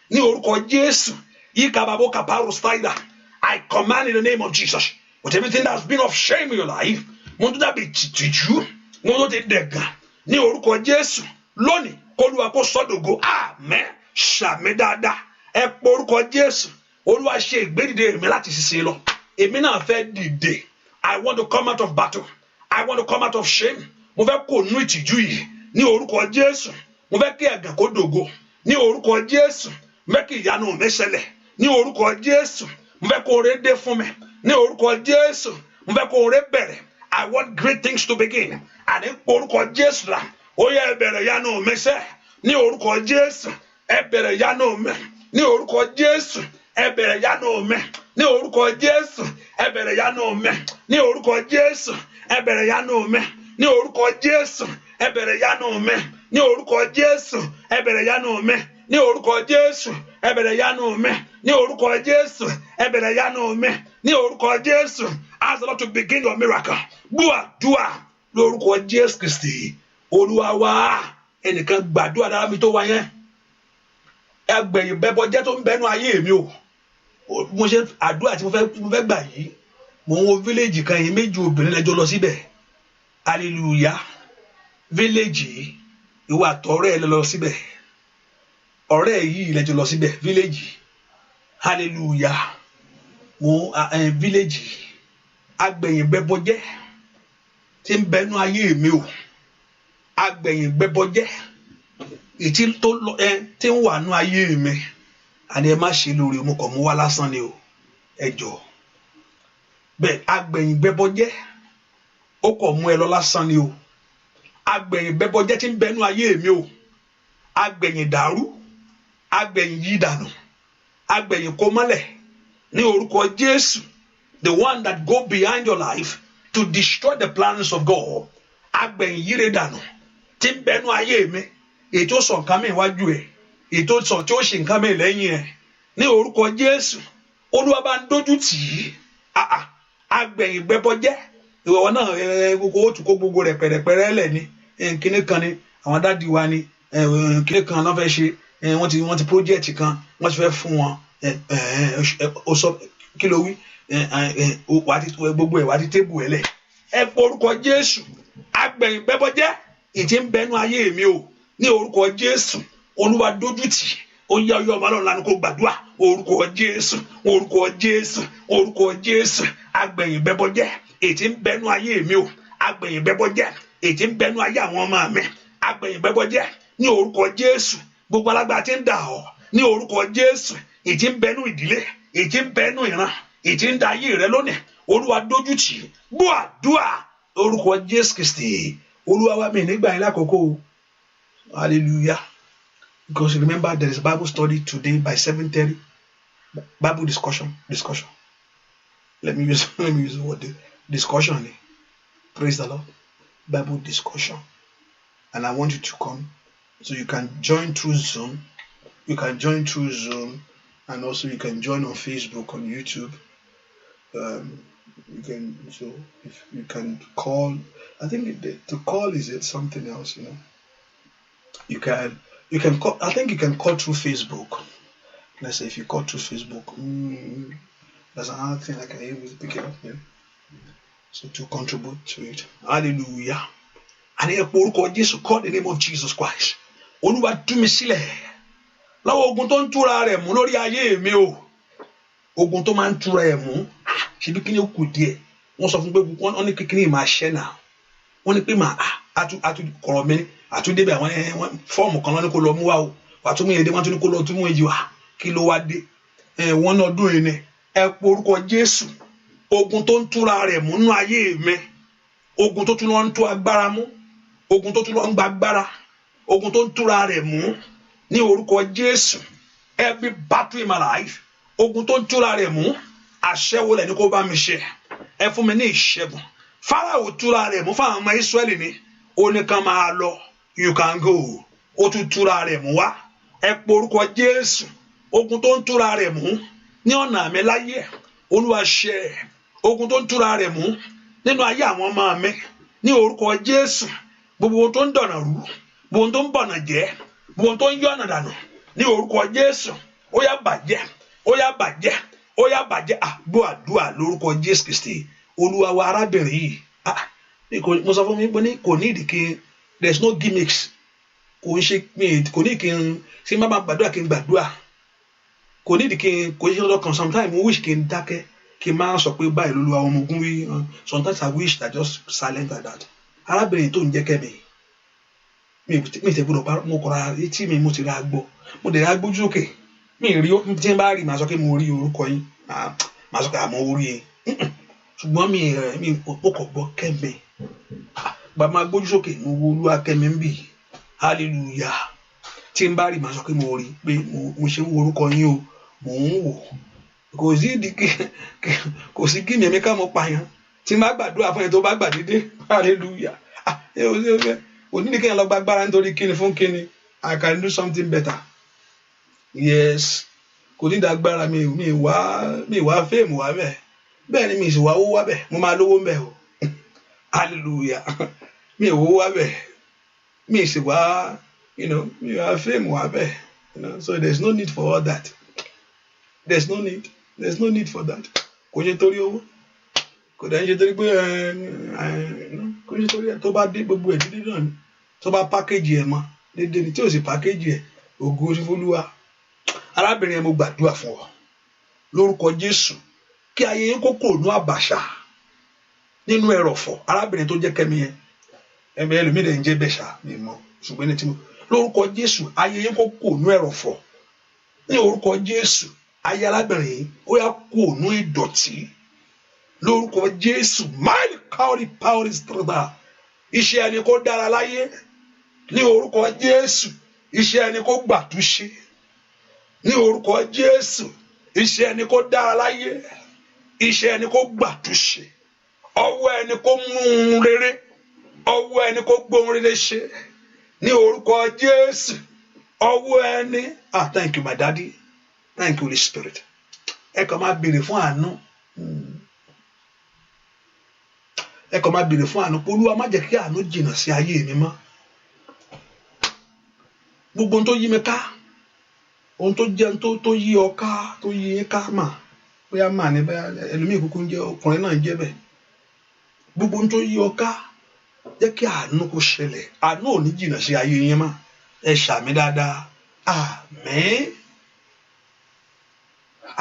ní orúkọ Jésù. Ikababo kaparo spider. I command in the name of Jesus. With everything that's been of shame in your life, mo tó dàbí tìjú, mo tó ti dẹ̀gàn ní orúkọ Jésù. Lónìí k'Olúwa kó sọ́dọ̀gọ́. Àmín. Ṣàmì dáadáa. Ẹ pé orúkọ Jésù. Olúwa ṣe ìgbédìde mi láti ṣiṣẹ́ lọ. Èmi náà fẹ́ dìde. I want to come out of battle. I want to come out of shame. Mo fẹ́ kó nú ìtìjú yìí ní orúkọ Jésù. Mo fẹ́ kí ẹ̀gàn kó dògo ní orúkọ Jésù. Mo fẹ́ kí ìyanu mi ṣẹlẹ̀ ní orúkọ Jésù. Mo fẹ́ kó oore dé fún mi ní orúkọ Jésù. Mo fẹ́ kó oore bẹ̀rẹ̀. I want great things to begin. Àní orúkọ Jésù rà. Ó yẹ ẹ bẹ̀rẹ̀ ìyanu mi ṣẹ ní orúkọ Jésù. Ẹ bẹ̀rẹ̀ ìyanu mi ní orúkọ Jésù. Ẹ bẹ̀rẹ̀ ìyanu mi ní orúkọ Jésù. Ẹ bẹ̀rẹ̀ ìyanu mi ní orúkọ Jésù. Ẹ bẹ̀rẹ̀ ìyanu mi ní orúkọ Jésù. Ẹ bẹ̀rẹ̀ ìyanu mi ní orúkọ Jésù. Ẹ bẹ̀rẹ̀ ìyanu mi ní orúkọ Jésù. Ẹ bẹ̀rẹ̀ ìyanu mi ní orúkọ Jésù. Ẹ bẹ̀rẹ̀ ìyanu mi ní orúkọ Jésù. Ask the Lord to begin your miracle. Gbàdúrà lórúkọ Jésù Kristi Olúwa wa. Ẹnìkan gbàdúrà dára mi tó wá yẹn. Ẹgbẹ̀yìn bẹ́bọ jẹ́ tó ń bẹnu ayé mi o. Mo ṣe àdúrà tí mo fẹ́ gbà yìí. Mo ń wo village kan yìí, méjì obìnrin lẹ́jọ́ lọ síbẹ̀. Hallelujah. Village ìwà àtọ̀rẹ́ ẹ lọ síbẹ̀. Ọ̀rẹ́ yìí lẹ́jọ́ lọ síbẹ̀ village. Hallelujah. Mo village agbẹ̀yìn bẹ́bọ jẹ́ tí ń bẹnu ayé mi o. Agbẹ̀yìn bẹ́bọ jẹ́ ìtí tó lọ tí ń wà nú ayé mi. Àní ẹ má ṣe lórí mo kàn mú wá lásán ni o. Ẹ jọ̀ọ́. Bẹ́ẹ̀ agbẹ̀yìn bẹ́bọ jẹ́ ó kàn mú ẹ lọ lásán ni o. Agbẹ̀yìn bẹ́bọ jẹ́ tí ń bẹnu ayé mi o. Agbẹ̀yìn dàrú, agbẹ̀yìn yí dànù, agbẹ̀yìn kó mọ́lẹ̀ ní orúkọ Jésù. The one that go behind your life to destroy the plans of God. Agbẹ̀yìn yíre dànù tí ń bẹnu ayé mi. Èyí tó sọ nǹkan mi wájú ẹ̀, èyí tó sọ tí ó ṣe nǹkan mi lẹ́yìn ẹ̀ ní orúkọ Jésù. Olúwa bá ń dójú tì í. Agbẹ̀yìn bẹ́bọ jẹ́ ìwọ náà gbogbo ó tún kó gbogbo rẹ̀ pẹ̀rẹ̀pẹ̀rẹ̀ lẹ̀ ni. Kíní kan ni àwọn dádì wa ni kíní kan náà fẹ́ ṣe wọ́n ti project kan wọ́n ti fẹ́ fún wọn ó sọ kí ló wí gbogbo ẹ̀ wá ti tébù ẹ̀ lẹ̀. Ẹ pé orúkọ Jésù. Agbẹ̀yìn bẹ́bọ jẹ́ ìtì ń bẹnu ayé mi o ní orúkọ Jésù. Olúwa dójú tì. Ó yá ọyọ́ ọmọ Ọlọ́run lánàá kó gbàdúrà orúkọ Jésù, orúkọ Jésù, orúkọ Jésù. agbẹ̀yìn bẹ́bọ jẹ́ ètí ń bẹnu ayé mi o agbẹ̀yìn bẹ́bọ jẹ́ ètí ń bẹnu ayé àwọn ọmọ mi agbẹ̀yìn bẹ́bọ jẹ́ ní orúkọ Jésù gbogbo alágbára tí ń dà ọ́ ní orúkọ Jésù ètí ń bẹnu ìdílé ètí ń bẹnu ìran ètí ń da ayé rẹ lónìí Olúwa dójútì gbọ́ àdúrà orúkọ Jésù Kristi Olúwa wa mi nígbà yín lákòókò hallelujah. Because remember there is Bible study today by 7:30. Bible discussion. Let me use the word discussion. Praise the Lord. Bible discussion. And I want you to come. So you can join through Zoom. And also you can join on Facebook, on YouTube. If you can call, I think to call is it something else, You can call. I think you can call through Facebook. Let's say if you call through Facebook, that's another thing I can able to pick it up here. So to contribute to it. Hallelujah. And here, Jesus, call the name of Jesus Christ. Olúwa tú mi sílẹ̀. Lọ́wọ́ ogun tó ń túra rẹ̀ mú lórí ayé mi o. Ogun tó máa ń túra rẹ̀ mú. Ṣebí kí ni ó kù díẹ̀. Wọ́n sọ fún pé wọ́n ní kékeré máa ṣẹ́ náà. Wọ́n ní pé kọ̀rọ̀ mi ní. Àtúndébẹ̀ àwọn fọ́ọ̀mù kan lọ́ní kó lọ mú wa o wàtúmú yẹn dé wọ́n tún ní kó lọ tún mú èjì wa kí ló wá dé wọ́n náà dùn yìí ni ẹ porúkọ Jésù ogun tó ń túra rẹ̀ mú nú ayé mi ogun tó tún lọ ń tú agbára mú ogun tó tún lọ ń gba agbára ogun tó ń túra rẹ̀ mú ní orúkọ Jésù every battle in my life ogun tó ń túra rẹ̀ mú àṣẹwó lẹ̀ ní kó bá mi ṣe ẹ fún mi ní ìṣẹ́gun Fáráò túra rẹ̀ mú fáwọn ọmọ Ísírẹ́lì ni ó ní kàn máa lọ. You can go. Ó tún túra rẹ̀ mú wá. Ẹ porúkọ Jésù. Ogun tó ń túra rẹ̀ mú ní ọ̀nà mi láyé. Olúwa ṣe. Ogun tó ń túra rẹ̀ mú nínú ayé àwọn ọmọ mi. Ní orúkọ Jésù. Gbogbo ohun tó ń dọ̀nà rú. Gbogbo ohun tó ń bọ̀nà jẹ́. Gbogbo ohun tó ń yọ̀nà dànù. Ní orúkọ Jésù. Ó yá bàjẹ́. Ó yá bàjẹ́. Ó yá bàjẹ́. Gbọ́ àdúrà lórúkọ Jésù Kristi. Olúwa wa arábìnrin yìí. Mo sọ fún mi pé kò ní ìdíkẹ́. There's no gimmicks. Kò ní kí n ṣe má gbàdúrà kí n gbàdúrà. Kò ní kí n kò ṣe lọ́kàn. Sometimes mo wish kí n dákẹ́ kí n máa sọ pé báyìí lÓlúwa ọmọ ogun wí. Sometimes I wish that just silent like that. Arábìnrin tó ń jẹ́ kẹ́mi. Mi tẹ̀ gbọ́dọ̀ mo kọ̀ra etí mi mo ti ra gbọ́. Mo dẹ̀ ra gbójú sókè. Mi rí tí n bá rí màá sọ pé mo rí orúkọ yín. Màá sọ pé àmọ́ orí yín. Ṣùgbọ́n mi ò kọ̀ gbọ́ kẹ́mi. Bàbá gbójú sókè mo wo Olúwa kẹ́mi ń bì hallelujah tí n bá rí màá sọ pé mo rí pé mo ṣe ń wo orúkọ yín o mò ń wò kò sí kí mi ká mo pààyàn tí n bá gbàdúrà fún ẹ tó bá gbà dédé hallelujah onídìí lọ gbàgbára nítorí kíni fún kíni I can do something better yes kò ní dàgbára mi wá fèèmù wá bẹ́ẹ̀ ni mi sì wá owó wá bẹ́ẹ̀ mo máa lówó ń bẹ̀ o hallelujah mi ò wá bẹ́ẹ̀ mi sì wá mi wá fame wá bẹ́ẹ̀ so there's no need for all that there's no need for that kò ṣe torí owó kò dẹ̀ ń ṣe torí pé kò ṣe torí ẹ̀ tó bá dé gbogbo ẹ̀ dídí náà ni tó bá pákéjì ẹ̀ mọ́ dédé ni tí ò sì pákéjì ẹ̀ ògo Olúwa arábìnrin ẹ̀ mo gbàdúrà fún ọ lórúkọ Jésù kí ayé yín kó kúrò ní àbàṣà nínú ẹrọ̀fọ̀ arábìnrin tó jẹ́ kẹ́mi yẹn ẹ̀mí ẹlòmíràn ń jẹ́ bẹ́ṣà mi mọ́ ṣùgbọ́n ní tí mo lórúkọ Jésù ayé yín kó kúrò ní ẹrọ̀fọ̀ ní orúkọ Jésù ayé arábìnrin yìí ó yá kúrò ní ìdọ̀tí lórúkọ Jésù máìlì káwọ́rì pàwọ́rì sítírọ̀dà iṣẹ́ ẹni kó dára láyé ní orúkọ Jésù iṣẹ́ ẹni kó gbàtúnṣe ní orúkọ Jésù iṣẹ́ ẹni kó dára láyé iṣẹ́ ẹni kó gbàtúnṣe ọwọ́ ẹni kó mú un rere ọwọ́ ẹni kó gbóhùn rere ṣe ní orúkọ Jésù ọwọ́ ẹni thank you my daddy thank you Holy Spirit ẹ kàn máa béèrè fún àánú ẹ kàn máa béèrè fún àánú Olúwa má jẹ́ kí àánú jìnnà sí ayé mi mọ́ gbogbo ohun tó yí mi ká ohun tó jẹ́ tó yí ọ ká tó yí yín ká mà bóyá mà ní bóyá ẹlòmíì kúkú ń jẹ́ ọkùnrin náà ń jẹ́ bẹ́ẹ̀ gbogbo ohun tó yí ọ ká jẹ́ kí àánú kó ṣẹlẹ̀ àánú ò ní jìnnà sí ayé yín mọ́ ẹ ṣàmì dáadáa àmín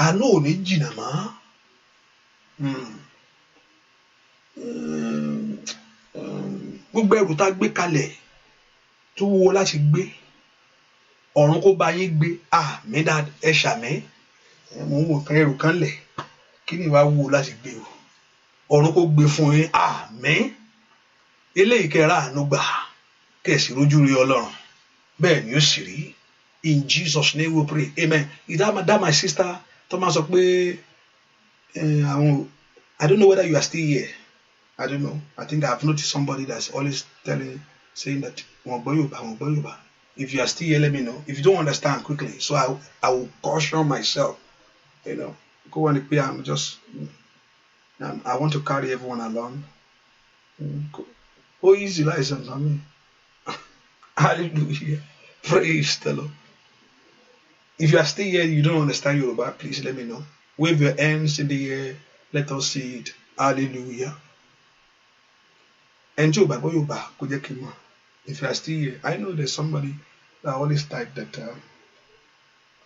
àánú ò ní jìnnà mọ́ gbogbo ẹrù tá gbé kalẹ̀ tó wúwo láti gbé ọ̀run kó bá yín gbé àmín dá ẹ ṣàmín mo ń wò kan ẹrù kan lẹ̀ kí ni wàá wúwo láti gbé o ọ̀run kó gbé fún yín àmín eléyìí kẹrà àánú gbà kẹsì rójú rí Ọlọ́run bẹ́ẹ̀ ni ó sì rí in Jesus name we pray amen. That my sister Thomas sọ pé I don't know whether you are still here. I don't know. I think I've noticed somebody that's always saying that if you are still here, let me know. If you don't understand quickly, so I will caution myself. Go on the pay. I want to carry everyone along. Oh, easy license on me. Hallelujah. Praise the Lord. If you are still here, you don't understand Yoruba, please let me know. Wave your hands in the air. Let us see it. Hallelujah. And if you are still here, I know there's somebody that always type that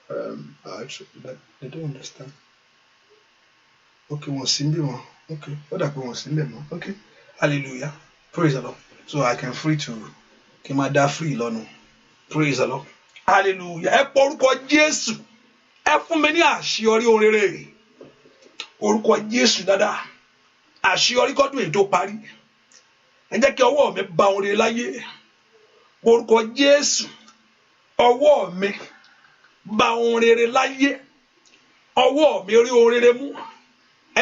that they don't understand. Okay, one symbol. Okay, what happened was in them? Okay, hallelujah. Praise the Lord. So I can free to Kimada free Lord. Praise the Lord. Hallelujah. Ẹ porúkọ Jésù. Ẹ fún mi ní àṣeyọrí orere. Orúkọ Jésù dáadáa. Àṣeyọrí kọ́dún èyí tó parí. Ẹ jẹ́ kí ọwọ́ mi bá orere láyé. Orúkọ Jésù. Ọwọ́ mi bá orere láyé. Ọwọ́ mi rí orere mú.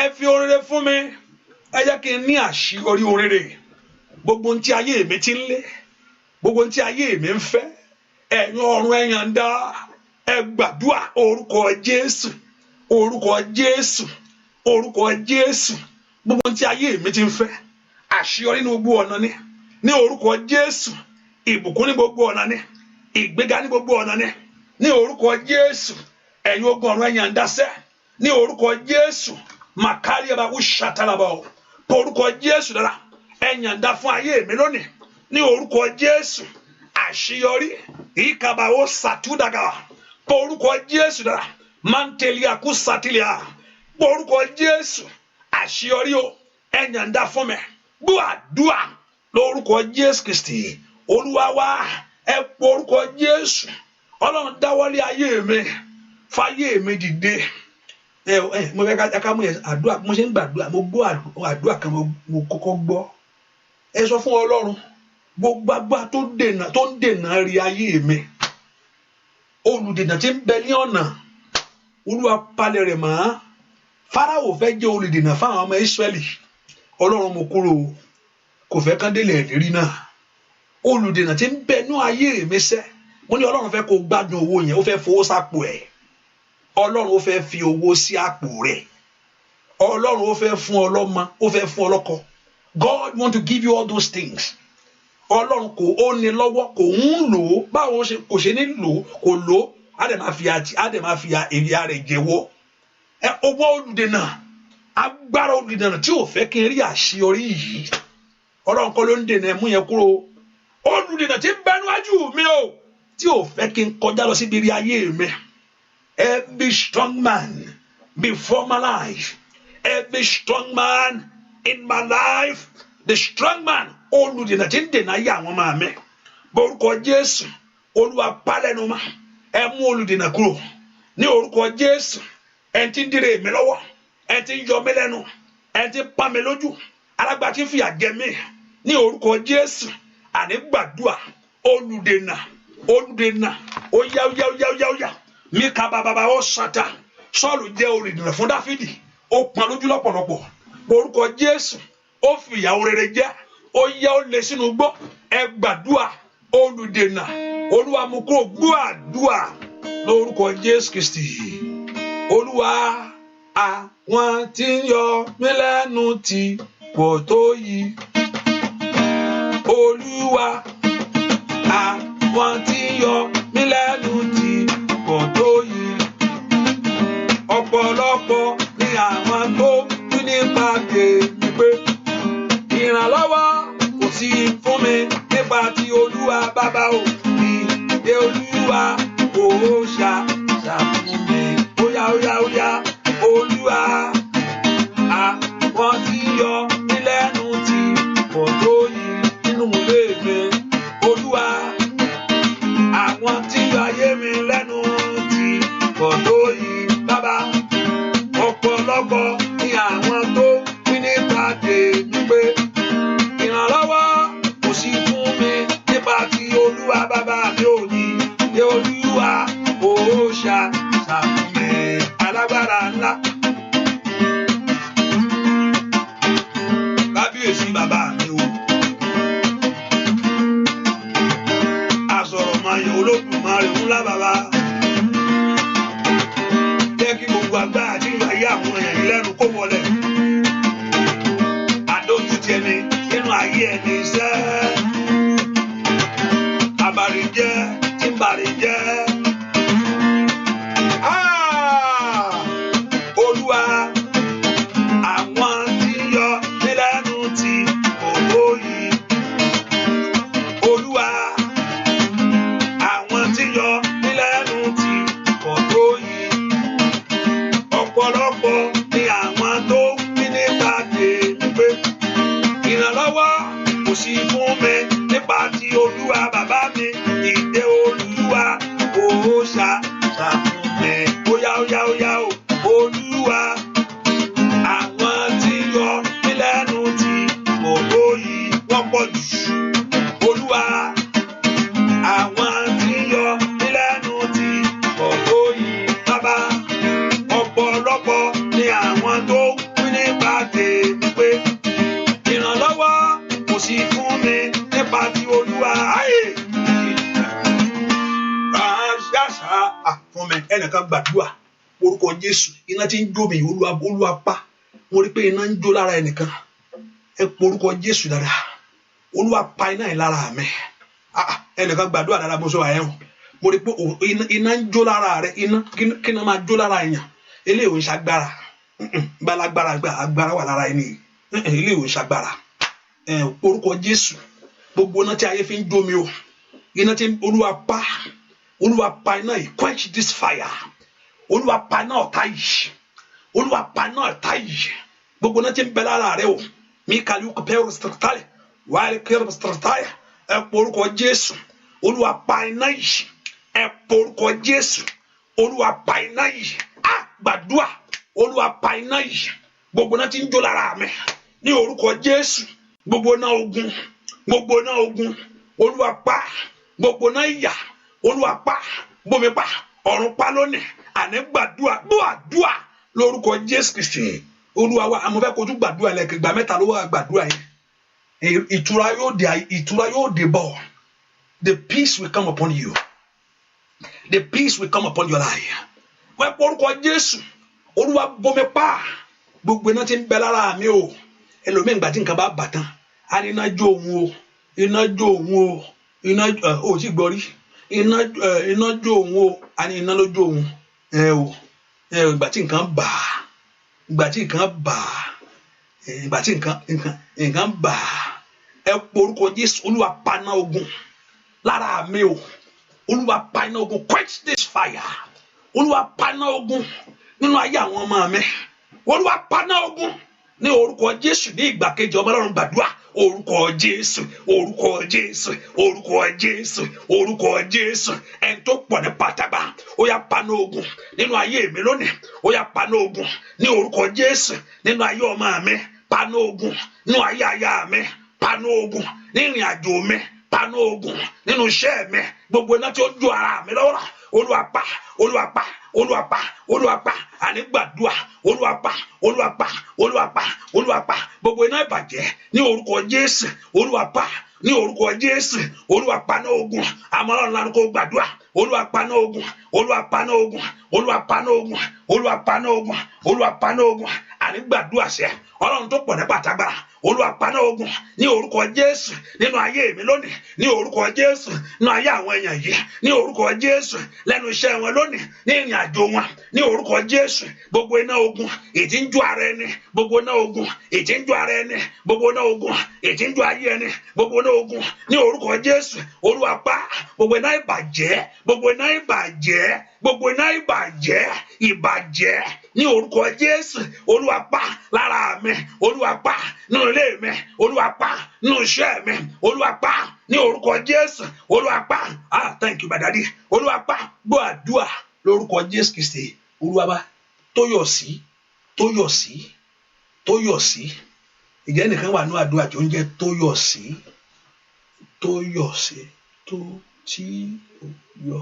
Ẹ fi orere fún mi. Ẹ jẹ́ kí n ní àṣeyọrí orere. Gbogbo ohun tí ayé mi ti ń lé. Gbogbo ohun tí ayé mi ń fẹ́. Ẹ̀yin ọ̀run ẹ yọ̀ǹda ẹ gbàdúrà orúkọ Jésù orúkọ Jésù orúkọ Jésù gbogbo tí ayé mi ti ń fẹ́ àṣeyọrí ní gbogbo ọ̀nà ní orúkọ Jésù ìbùkún ní gbogbo ọ̀nà ní ìgbéga ní gbogbo ọ̀nà ní orúkọ Jésù ẹ̀yin ogun ọ̀run ẹ yọ̀ǹda sẹ́ ní orúkọ Jésù màkàrí ẹ̀bà kú ṣàtàlàbọ̀ orúkọ Jésù dára ẹ yọ̀ǹda fún ayé mi lónìí ní orúkọ Jésù àṣeyọrí ìkàbàwò sàtúdàgà porúkọ Jésù dára manteliya kú sàtìlìyà porúkọ Jésù àṣeyọrí o ẹ̀yàndá fún mi gbọ́ àdúrà lórúkọ Jésù Kristi Olúwa wa ẹ porúkọ Jésù Ọlọ́run dáwọ́lé ayé mi fáyé mi dìde mo fẹ́ ká mú àdúrà mo ṣe ń gbàdúrà mo gbọ́ àdúrà kan mo kọ́kọ́ gbọ́ ẹ sọ fún Ọlọ́run gbogbo agbára tó ń dènà rí ayé mi olùdènà tí ń bẹ ní ọ̀nà Olúwa palẹ̀ rẹ̀ mọ́ Fáráò fẹ́ jẹ́ olùdènà fáwọn ọmọ Ísírẹ́lì Ọlọ́run mo kúrò kò fẹ́ kán délẹ̀ ìlérí náà olùdènà tí ń bẹ ní ayé mi sẹ́ mo ní Ọlọ́run fẹ́ kó gbádùn owó yẹn ó fẹ́ fowó sápò ẹ̀ Ọlọ́run ó fẹ́ fi owó sí àpò rẹ̀ Ọlọ́run ó fẹ́ fún ọlọ́mọ ó fẹ́ fún ọlọ́kọ God want to give you all those things. Ọlọ́run kò ó ní lọ́wọ́ kò ń lò ó báwo kò ṣe ní lò ó kò lò ó á dẹ̀ máa fi èrè rẹ̀ jẹ́wọ́ owó olùdènà agbára olùdènà tí ò fẹ́ kí n rí àṣeyọrí yìí Ọlọ́run kọ́ ló ń dènà ẹ̀mú yẹn kúrò olùdènà tí ń bẹnu ájú mi o tí ò fẹ́ kí n kọjá lọ síbi rí ayé mi every strong man before my life every strong man in my life the strong man olùdènà tí ń dènà ayé àwọn ọmọ mi borúkọ Jésù Olúwa pálẹ̀nu mọ́ ẹ mú olùdènà kúrò ní orúkọ Jésù ẹ ti ń dire mi lọ́wọ́ ẹ ti ń yọ mí lẹ́nu ẹ ti ń pa mi lójú alágbá tí ń fìyà jẹ mí ní orúkọ Jésù àní gbàdúrà olùdènà ó yá mi ka bàbá ó sàtà Sọ́ọ̀lù jẹ́ olùdènà fún Dáfídì ó pọn lójú lọ́pọ̀lọpọ̀ borúkọ Jésù ó fìyà orere jẹ ó yá ó lè sínú gbọ́ ẹ gbàdúrà olùdènà Olúwa mú kúrò gbọ́ àdúrà lórúkọ Jésù Kristi Olúwa àwọn tí ń yọ mí lẹ́nu tí kò tó yìí Olúwa àwọn tí ń yọ mí lẹ́nu tí kò tó yìí ọ̀pọ̀lọpọ̀ ni àwọn tó tún nípa tèmi pé ìrànlọ́wọ́ kò sí fún mi nípa ti Olúwa bàbá o ìdè Olúwa kò ṣàfún mi óyá Olúwa àwọn tí yọ mí lẹ́nu tí kò tó yìí nínú tèmi pé ìrànlọ́wọ́ kò sí fún mi nípa ti Olúwa bàbá mi ò ní ní Olúwa ó ṣàfún mi alágbára ńlá. Kábíyèsí bàbá mi o. Àsọ̀rọ̀ máa yẹ Olódùmarè ńlá bàbá. Jẹ́ kí gbogbo agbára àti ìwà ayé àwọn èèyàn yìí lẹ́nu kó wọlé. Àdójútì ẹni nínú ayé ẹni iṣẹ́. Àbàrìjẹ́ tí ń bàrìjẹ́. Olúwa àwọn tí yọ mí lẹ́nu tí kò lóyè. Olúwa àwọn tí yọ mí lẹ́nu tí kò lóyè. Ọ̀pọ̀lọpọ̀ ni àwọn tó wí nípa tèmi pé ìrànlọ́wọ́ kò sí fún mi nípa ti Olúwa bàbá mi. Ìdè Olúwa ó ṣàfún mi. Óyá óyá óyá o. Olúwa àwọn tí yọ mí lẹ́nu tí kò lóyè wọ́n pọ̀ jù. Olúwa àwọn tí yọ mí lẹ́nu tí kò lóyè bàbá. Ọ̀pọ̀lọpọ̀ ni àwọn tó wí nípa tèmi pé ìrànlọ́wọ́ kò sí fún mi nípa ti Olúwa. Ṣáṣá fún mi ẹnìkan gbàdúrà orúkọ Jésù. Iná tí ń jó mi Olúwa pa. Mo rí pé iná ń jó lára ẹnìkan. Ẹ pọ orúkọ Jésù dáadáa. Olúwa pa iná yìí lára mi. Ẹnìkan gbàdúrà dáadáa mo sọ àyẹ̀wò. Mo rí pé iná ń jó lára rẹ. Iná kí iná máa jó lára èèyàn. Eléyìí ò ń ṣagbára. Gbalagbára agbára wà lára ẹni. Eléyìí ò ń ṣagbára. Orúkọ Jésù. Gbogbo iná tí ayé fi ń jó mi o. Iná tí Olúwa pa. Olúwa pa iná yìí. Quench this fire. Olúwa pa iná ọ̀tá yìí. Olúwa pa iná ọ̀tá yìí. Gbogbo náà ti ń bẹ lára rẹ o. Mi kàlí kò pẹ́rù sítártáì. Wàhálì kẹ́rù sítártáì. Ẹ pọ orúkọ Jésù. Olúwa pa iná yìí. Ẹ pọ orúkọ Jésù. Olúwa pa iná yìí. Gbàdúrà. Olúwa pa iná yìí. Gbogbo náà ti ń jó lára mi. Ní orúkọ Jésù. Gbogbo náà ogun. Gbogbo náà ogun. Olúwa pa. Gbogbo náà ìyà. Olúwa pa. Bomi pa. Ọ̀run pa lónìí. Àní gbàdúrà gbàdúrà lórúkọ Jésù Kristi. Olúwa wa àmọ́ fẹ́ kojú gbàdúrà lẹ́kẹ̀ẹ́ ìgbà mẹ́ta ló wà gbàdúrà yẹn. Ìtura yóò dé bọ̀. The peace will come upon you. The peace will come upon your life. Wọ́n pọ̀ orúkọ Jésù. Olúwa bomi pa. Gbogbo iná tí ń bẹ lára mi o. Ẹlòmíì ìgbà tí nǹkan bá bàtán. A ní iná jó òun o. Iná jó òun o. Iná ò tí gbọ́ rí. Iná jó òun o. A ní iná ló jó òun. Ìgbà tí nǹkan bà á. Ìgbà tí nǹkan bà á. Ìgbà tí nǹkan bà á. Ẹ pọ orúkọ Jésù. Olúwa paná ogun lára mi o. Olúwa paná ogun. Quench this fire. Olúwa paná ogun nínú ayé àwọn ọmọ mi. Olúwa paná ogun ní orúkọ Jésù. Ní ìgbà kejì ọmọ Ọlọ́run gbàdúrà. Orúkọ Jésù. Orúkọ Jésù. Orúkọ Jésù. Orúkọ Jésù. Ẹni tó pọ̀ ní pàtàkì. Ó yá paná ogun nínú ayé mi lónìí. Ó yá paná ogun ní orúkọ Jésù. Nínú ayé ọmọ mi. Paná ogun nínú ayé aya mi. Paná ogun ní ìrìn àjò mi. Paná ogun nínú iṣẹ́ mi. Gbogbo iná tí ó jó ara mi lọ́wọ́. Olúwa pa. Olúwa pa. Olúwa pa. Olúwa pa. Àní gbàdúrà. Olúwa pa. Olúwa pa. Olúwa pa. Olúwa pa. Gbogbo iná ìbàjẹ́ ní orúkọ Jésù. Olúwa pa. Ní orúkọ Jésù. Olúwa paná ogun. Àmọ́ Ọlọ́run lánàá kó gbàdúrà. Olúwa paná ogun. Olúwa paná ogun. Olúwa paná ogun. Olúwa paná ogun. Olúwa paná ogun. Àní gbàdúrà sẹ́. Ọlọ́run tó pọ̀ ní pàtàgbà. Olúwa paná ogun ní orúkọ Jésù nínú ayé mi lónìí. Ní orúkọ Jésù nínú ayé àwọn èèyàn yìí. Ní orúkọ Jésù lẹ́nu iṣẹ́ wọn lónìí. Ní ìrìn àjò wọn. Ní orúkọ Jésù gbogbo iná ogun ètí ń jó ara ẹni. Gbogbo iná ogun ètí ń jó ara ẹni. Gbogbo iná ogun ètí ń jó ayé ẹni. Gbogbo iná ogun ní orúkọ Jésù. Olúwa pa gbogbo iná ìbàjẹ́. Gbogbo iná ìbàjẹ́. Gbogbo iná ìbàjẹ́ ní orúkọ Jésù. Olúwa pa lára mi. Olúwa pa nínú ilé mi. Olúwa pa nínú iṣẹ́ mi. Olúwa pa ní orúkọ Jésù. Olúwa pa. Thank you my daddy. Olúwa pa. Gbọ́ àdúrà lórúkọ Jésù Kristi. Olúwa bá tó yọ̀ sí ìjẹ́ nìkan wà ní àdúrà tí ó ń jẹ́ Tóyọ̀sí tó tí yọ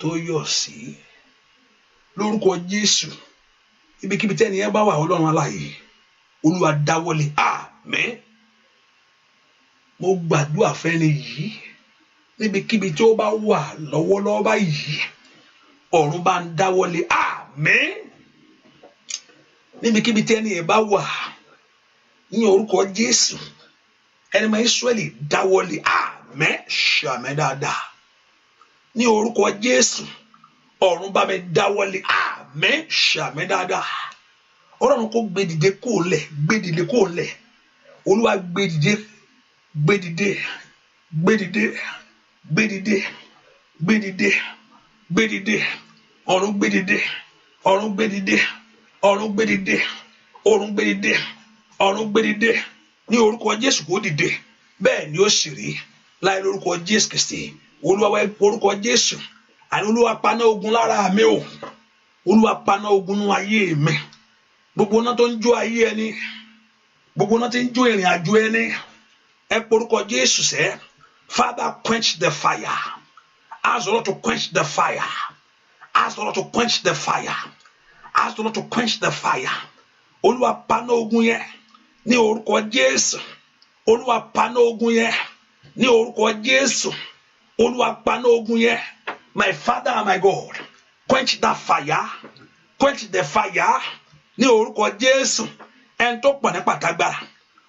Tóyọ̀sí lórúkọ Jésù ibikíbi tẹ́ni ẹ bá wà Ọlọ́run alààyè Olúwa dáwọ́lé àmín. Mo gbàdúrà fẹ́ni yìí níbikíbi tí ó bá wà lọ́wọ́lọ́wọ́ báyìí ọ̀run bá ń dáwọ́lé àmín. Níbikíbi tẹ́ni ẹ bá wà ní orúkọ Jésù ẹni máa Ísírẹ́lì dáwọ́lé àmín. Ṣàmì dáadáa ní orúkọ Jésù ọ̀run bá mi dáwọ́lé àmín. Ṣàmì dáadáa Ọlọ́run kó gbé dìde kó lẹ̀ Olúwa gbé dìde ọ̀run gbé dìde ní orúkọ Jésù kó dìde bẹ́ẹ̀ ni ó sì rí láì lórúkọ Jésù Kristi. Olúwa wá orúkọ Jésù àní Olúwa paná ogun lára mi o Olúwa paná ogun nínú ayé mi gbogbo náà tó ń jó ayé ẹni gbogbo náà tí ń jó ìrìn àjò ẹni ẹ porúkọ Jésù sẹ́. Father, quench the fire. Ask the Lord to quench the fire. Ask the Lord to quench the fire. Ask the Lord to quench the fire. Olúwa paná ogun yẹn ní orúkọ Jésù. Olúwa paná ogun yẹn ní orúkọ Jésù. Olúwa paná ogun yẹn. My Father and my God, quench that fire. Quench the fire ní orúkọ Jésù. Ẹni tó pọ̀ ní pàtàgbára.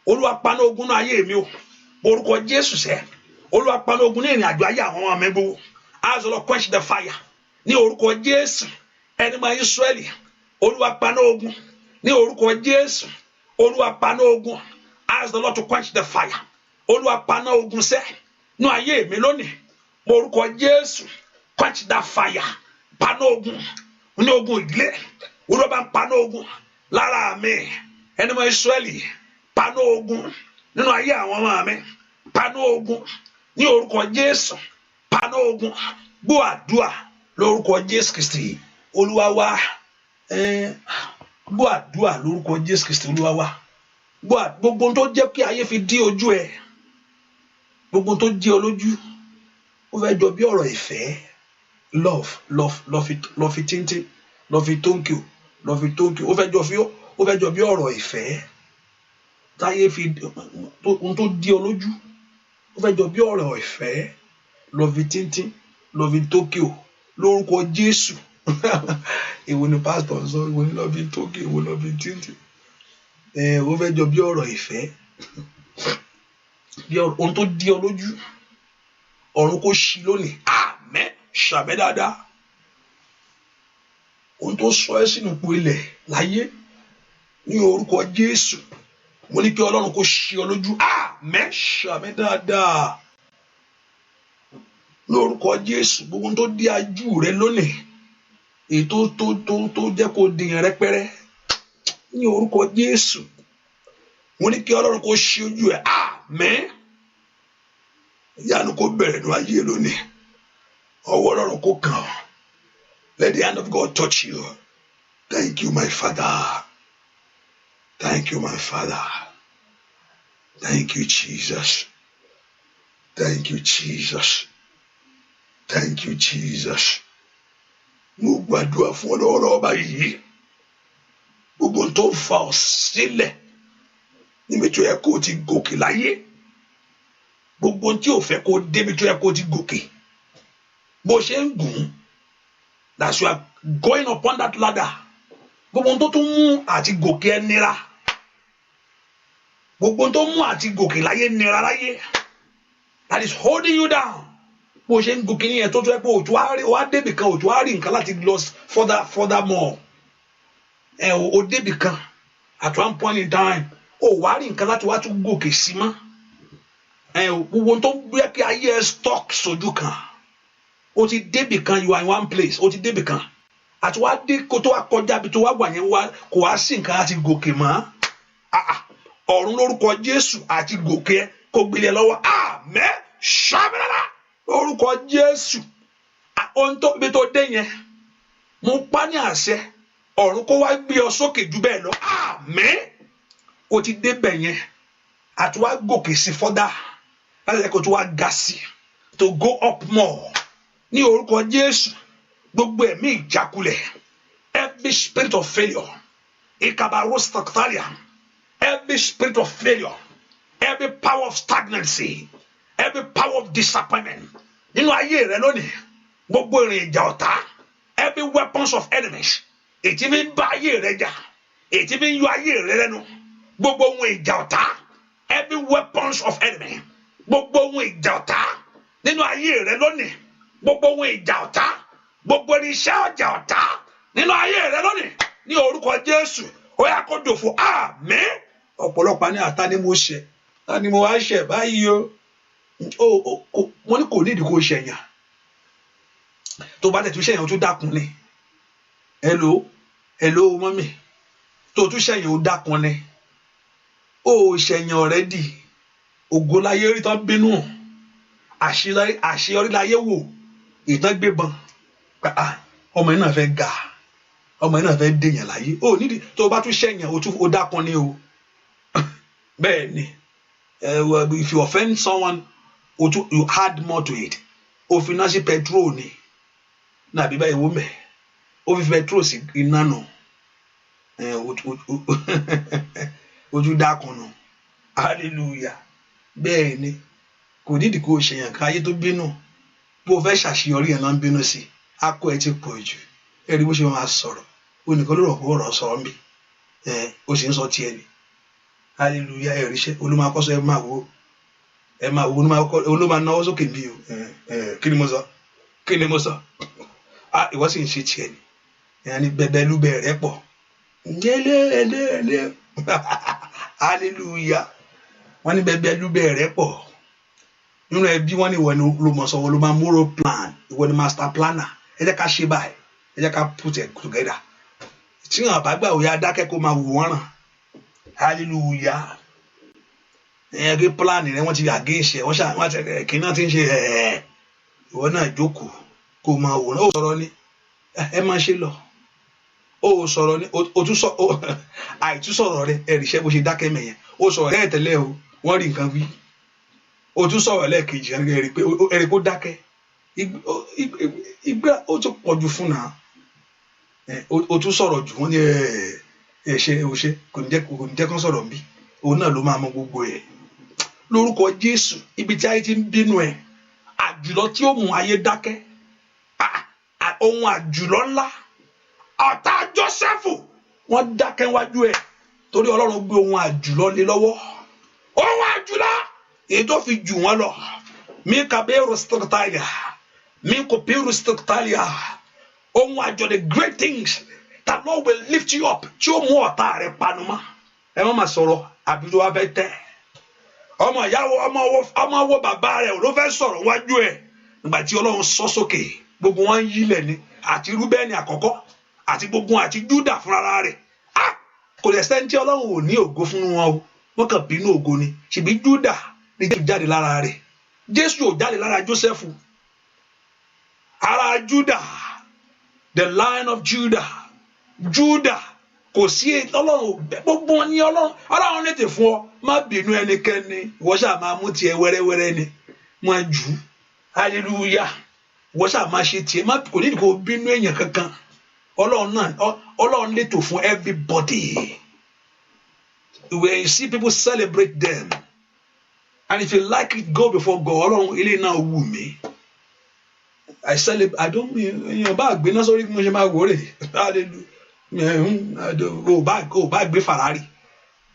Olúwa paná ogun náà ayé mi o. Orúkọ Jésù sẹ́. Olúwa paná ogun ní ìrìn àjò ayé àwọn ọmọ mi gbogbo. Ask the Lord quench the fire ní orúkọ Jésù. Ẹni máa Ísírẹ́lì Olúwa paná ogun ní orúkọ Jésù. Olúwa paná ogun. Ask the Lord to quench the fire. Olúwa paná ogun sẹ́ ní ayé mi lónìí. Orúkọ Jésù quench that fire. Paná ogun ní ogun ìdílé. Olúwa bá ń paná ogun lára mi. Ẹni máa Ísírẹ́lì paná ogun nínú ayé àwọn ọmọ mi. Paná ogun ní orúkọ Jésù. Paná ogun gbọ́ àdúà lórúkọ Jésù Kristi Olúwa wa. Gbọ́ àdúà lórúkọ Jésù Kristi Olúwa wa. Gbogbo tó jẹ́ kí ayé fi dí ojú ẹ gbogbo tó dí ọ lójú ó fẹ́ jọ bí ọ̀rọ̀ ìfẹ́ love tíntín love tónkì ó fẹ́ jọ bí ọ̀rọ̀ ìfẹ́ táyé fi ohun tó dí ọ lójú ó fẹ́ jọ bí ọ̀rọ̀ ìfẹ́ love tíntín love tónkì lórúkọ Jésù. Èwo ni pásítọ̀ ń sọ èwo ni love tónkì èwo love tíntín ó fẹ́ jọ bí ọ̀rọ̀ ìfẹ́ bí ohun tó dí ọ lójú ọ̀run kò ṣí lónìí àmín. Ṣàmì dáadáa ohun tó sọ ẹ́ sínú ipò ilẹ̀ láyé ní orúkọ Jésù mo ní kí Ọlọ́run kó ṣí ọ lójú àmín. Ṣàmì dáadáa lórúkọ Jésù gbogbo ohun tó dí ajú rẹ lónìí èyí tó jẹ́ kó dìyàn rẹ́pẹ́rẹ́ ní orúkọ Jésù mo ní kí Ọlọ́run kó ṣí ojú ẹ àmín. Ìyanu kó bẹ̀rẹ̀ ní ayé lónìí ọwọ́ Ọlọ́run kó kàn ọ́. Let the hand of God touch you. Thank you, my Father. Thank you, my Father. Thank you, Jesus. Thank you, Jesus. Thank you, Jesus. Mo gbàdúrà fún ọlọ́rọ̀ ọba yìí gbogbo tó ń fa ọ sílẹ̀ níbi tó yẹ kó o ti gòkè láyé gbogbo tí ò fẹ́ kó o débi tó yẹ kó o ti gòkè bó ṣe ń gùn that you are going upon that ladder gbogbo tó tún mú àti gòkè ẹ nira gbogbo tó mú àti gòkè láyé nira láyé that is holding you down bó ṣe ń gòkè yẹn tó tó ẹ pé òtún wá débì kan òtún wá rí nǹkan láti lọ further more o débì kan at one point in time o wá rí nǹkan láti wá tún gòkè sí mọ́ gbogbo tó gbé kí ayé ẹ stock sójú kan o ti débì kan you are in one place o ti débì kan àti wá dé kó tó wá kọjá bí tó wá wà yẹn wá kò wá sí nǹkan láti gòkè mọ́ ọ̀run lórúkọ Jésù àti gòkè kó gbélé lọ́wọ́ àmín. Ṣàmìlàlà lórúkọ Jésù ohun tó bí tó dé yẹn mo pa ní àṣẹ ọ̀run kó wá gbé ọ sókè jù bẹ́ẹ̀ lọ àmín o ti débẹ̀ yẹn àti wá gòkè sí fọ́dà láti ẹ̀kọ́ tó wá ga sí to go up more ní orúkọ Jésù gbogbo ẹ̀mí ìjákulẹ̀ every spirit of failure ikabarostactalia every spirit of failure every power of stagnancy every power of disappointment nínú ayé rẹ lónìí gbogbo ìrìn ìjà ọ̀tá every weapons of enemies ètí fi ń bá ayé rẹ jà ètí fi ń yọ ayé rẹ lẹ́nu gbogbo ohun ìjà ọ̀tá every weapons of enemy gbogbo ohun ìjà ọ̀tá nínú ayé rẹ lónìí gbogbo ohun ìjà ọ̀tá gbogbo iṣẹ́ ọjà ọ̀tá nínú ayé rẹ lónìí ní orúkọ Jésù ó yá kó dòfo àmín ọ̀pọ̀lọpọ̀ ní ata ni mo ṣẹ̀ ta ni mo wá ṣẹ̀ báyìí o wọ́n ní kò nídìí kó ṣẹ̀yàn tó bá tẹ̀ tún ṣẹ̀yàn tó dákun ni hello mọ́mì tó tún ṣẹ̀yàn ó dákun ni ó ṣẹ̀yàn already ògo láyé rí tán bínú àṣeyọrí láyé wò ìtàn gbébọn ọmọ yìí náà fẹ́ ga ọmọ yìí náà fẹ́ dèèyàn láyé ó nídìí tó bá tún ṣẹ̀yàn ó dákun ni o bẹ́ẹ̀ ni if you offend someone you add more to it ó fi náà sí petrol ni nàbí báyìí wò mẹ́ ó fi petrol sí iná nù ojú dákun nù hallelujah bẹ́ẹ̀ ni kò nídìí kó ṣèyàn ká ayé tó bínú bó fẹ́ ṣàṣeyọrí ẹ̀ náà ń bínú sí akọ ẹ̀ ti pọ̀ jù ẹ̀rí bó ṣe máa sọ̀rọ̀ onìkan ló rọ̀ kó ọ̀rọ̀ sọ̀rọ̀ ń bì ó sì ń sọ tiẹ̀ ni hallelujah ẹ̀rí ṣe olùmọ̀kọ́sọ ẹ̀ máa wo olùmọ̀ náwó sókè bí o kí ni mo sọ ìwọ sì ń ṣe tiẹ̀ ni ẹni bẹ̀bẹ̀ lúbẹ̀ rẹ̀ pọ̀ ẹlẹ́ hallelujah wọ́n ní bẹ̀bẹ̀ lúbẹ̀ rẹ̀ pọ̀ nínú ẹbí wọ́n ní ìwọ ni ló mọ̀ sọ́wọ́ ló máa múrò plan ìwọ ni master planner ẹ jẹ́ ká ṣe báyìí ẹ jẹ́ ká put it together tí wọn bá gbà òye adákẹ́ kó máa wò wọ́n ràn hallelujah ẹ̀ẹ́dẹ́ plan rẹ̀ wọ́n ti against ẹ̀ wọ́n ti kí náà ti ń ṣe ìwọ náà jókòó kó máa wò náà ó sọ̀rọ̀ ni ẹ máa ṣe lọ ó sọ̀rọ̀ ni ó tún sọ àìtún sọ̀rọ̀ rẹ̀ ẹ̀rìṣẹ́ bó ṣe dákẹ́ mẹ́yẹn ó sọ̀rọ̀ tẹ́lẹ̀ o wọ́n rí nǹkan wí ó tún sọ̀rọ̀ lẹ́ẹ̀kejì ẹ̀rí pé ó dákẹ́ ìgbà ó tún pọ̀jù fún náà ó tún sọ̀rọ̀ jù wọ́n ní ṣe kò ní jẹ́ kán sọ̀rọ̀ bí òun náà ló máa mọ gbogbo ẹ̀ lórúkọ Jésù ibi tí ayé ti ń bínú ẹ̀ àjùlọ tí ó mú ayé dákẹ́ ohun àjùlọ ńlá ọ̀tá Jósẹ́fù wọ́n dákẹ́ wájú ẹ̀ torí Ọlọ́run gbé ohun àjùlọ lé lọ́wọ́ ohun àjùlọ èyí tó fi jù wọ́n lọ mi kàbẹ́rù sítọ́tàlíà mi kò bẹ́rù sítọ́tàlíà ohun àjọ the great things that Lord will lift you up tí ó mú ọ̀tá rẹ̀ panumọ́ ẹ má máa sọ̀rọ̀ àbí tó wá fẹ́ tẹ́ ọmọ ìyàwó ọmọ wo bàbá rẹ̀ ló fẹ́ sọ̀rọ̀ wájú ẹ̀ nígbà tí Ọlọ́run sọ sókè gbogbo wọn yílẹ̀ ni àti Rúbẹ́nì àkọ́kọ́ àti gbogbo àti Júdà fúnra rẹ̀ kò lè sẹ́ni tí Ọlọ́run ò ní ògo fún wọn o wọ́n kàn bínú ògo ni ṣèbí Júdà ní Jésù jáde lára rẹ̀ Jésù ò jáde lára Jósẹ́fù ara Júdà the Lion of Júdà kò sí Ọlọ́run gbogbo wọn ní Ọlọ́run lè tè fún ọ má bínú ẹnikẹ́ni ìwọ ṣáà máa mú tiẹ̀ wẹ́rẹ́wẹ́rẹ́ ni wọ́n jù ú hallelujah ìwọ ṣáà máa ṣe tiẹ̀ kò nídìí kó bínú èèyàn kankan Ọlọ́run lè tò fún everybody when you see people celebrate them and if you like it go before God Ọlọ́run ilé náà wù mí I celebrate I don't èèyàn bá gbé náà sórí mo ṣe máa wò rè hallelujah o bá gbé Ferrari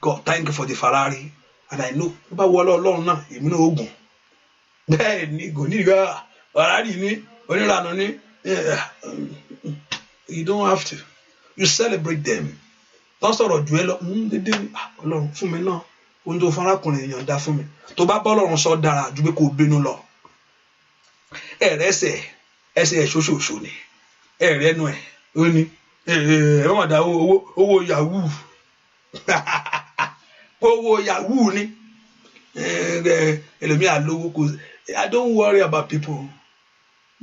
God thank you for the Ferrari and I know bá wọlé Ọlọ́run náà èmi náà ogun bẹ́ẹ̀ ni kò ní ìgbà Ferrari ní oníranú ní you don't have to you celebrate them tó sọ̀rọ̀ jù ẹ lọ dédé Ọlọ́run fún mi náà ohun tó farakùnrin èèyàn dá fún mi tó bá bọ́ Ọlọ́run sọ dára ju pé kò bínú lọ ẹsẹ̀ ṣoṣooṣo ni ẹnu ẹ ó ní ẹ wọ́n dá owó yahoo owó yahoo ni ẹlòmíà lówó kò I don't worry about people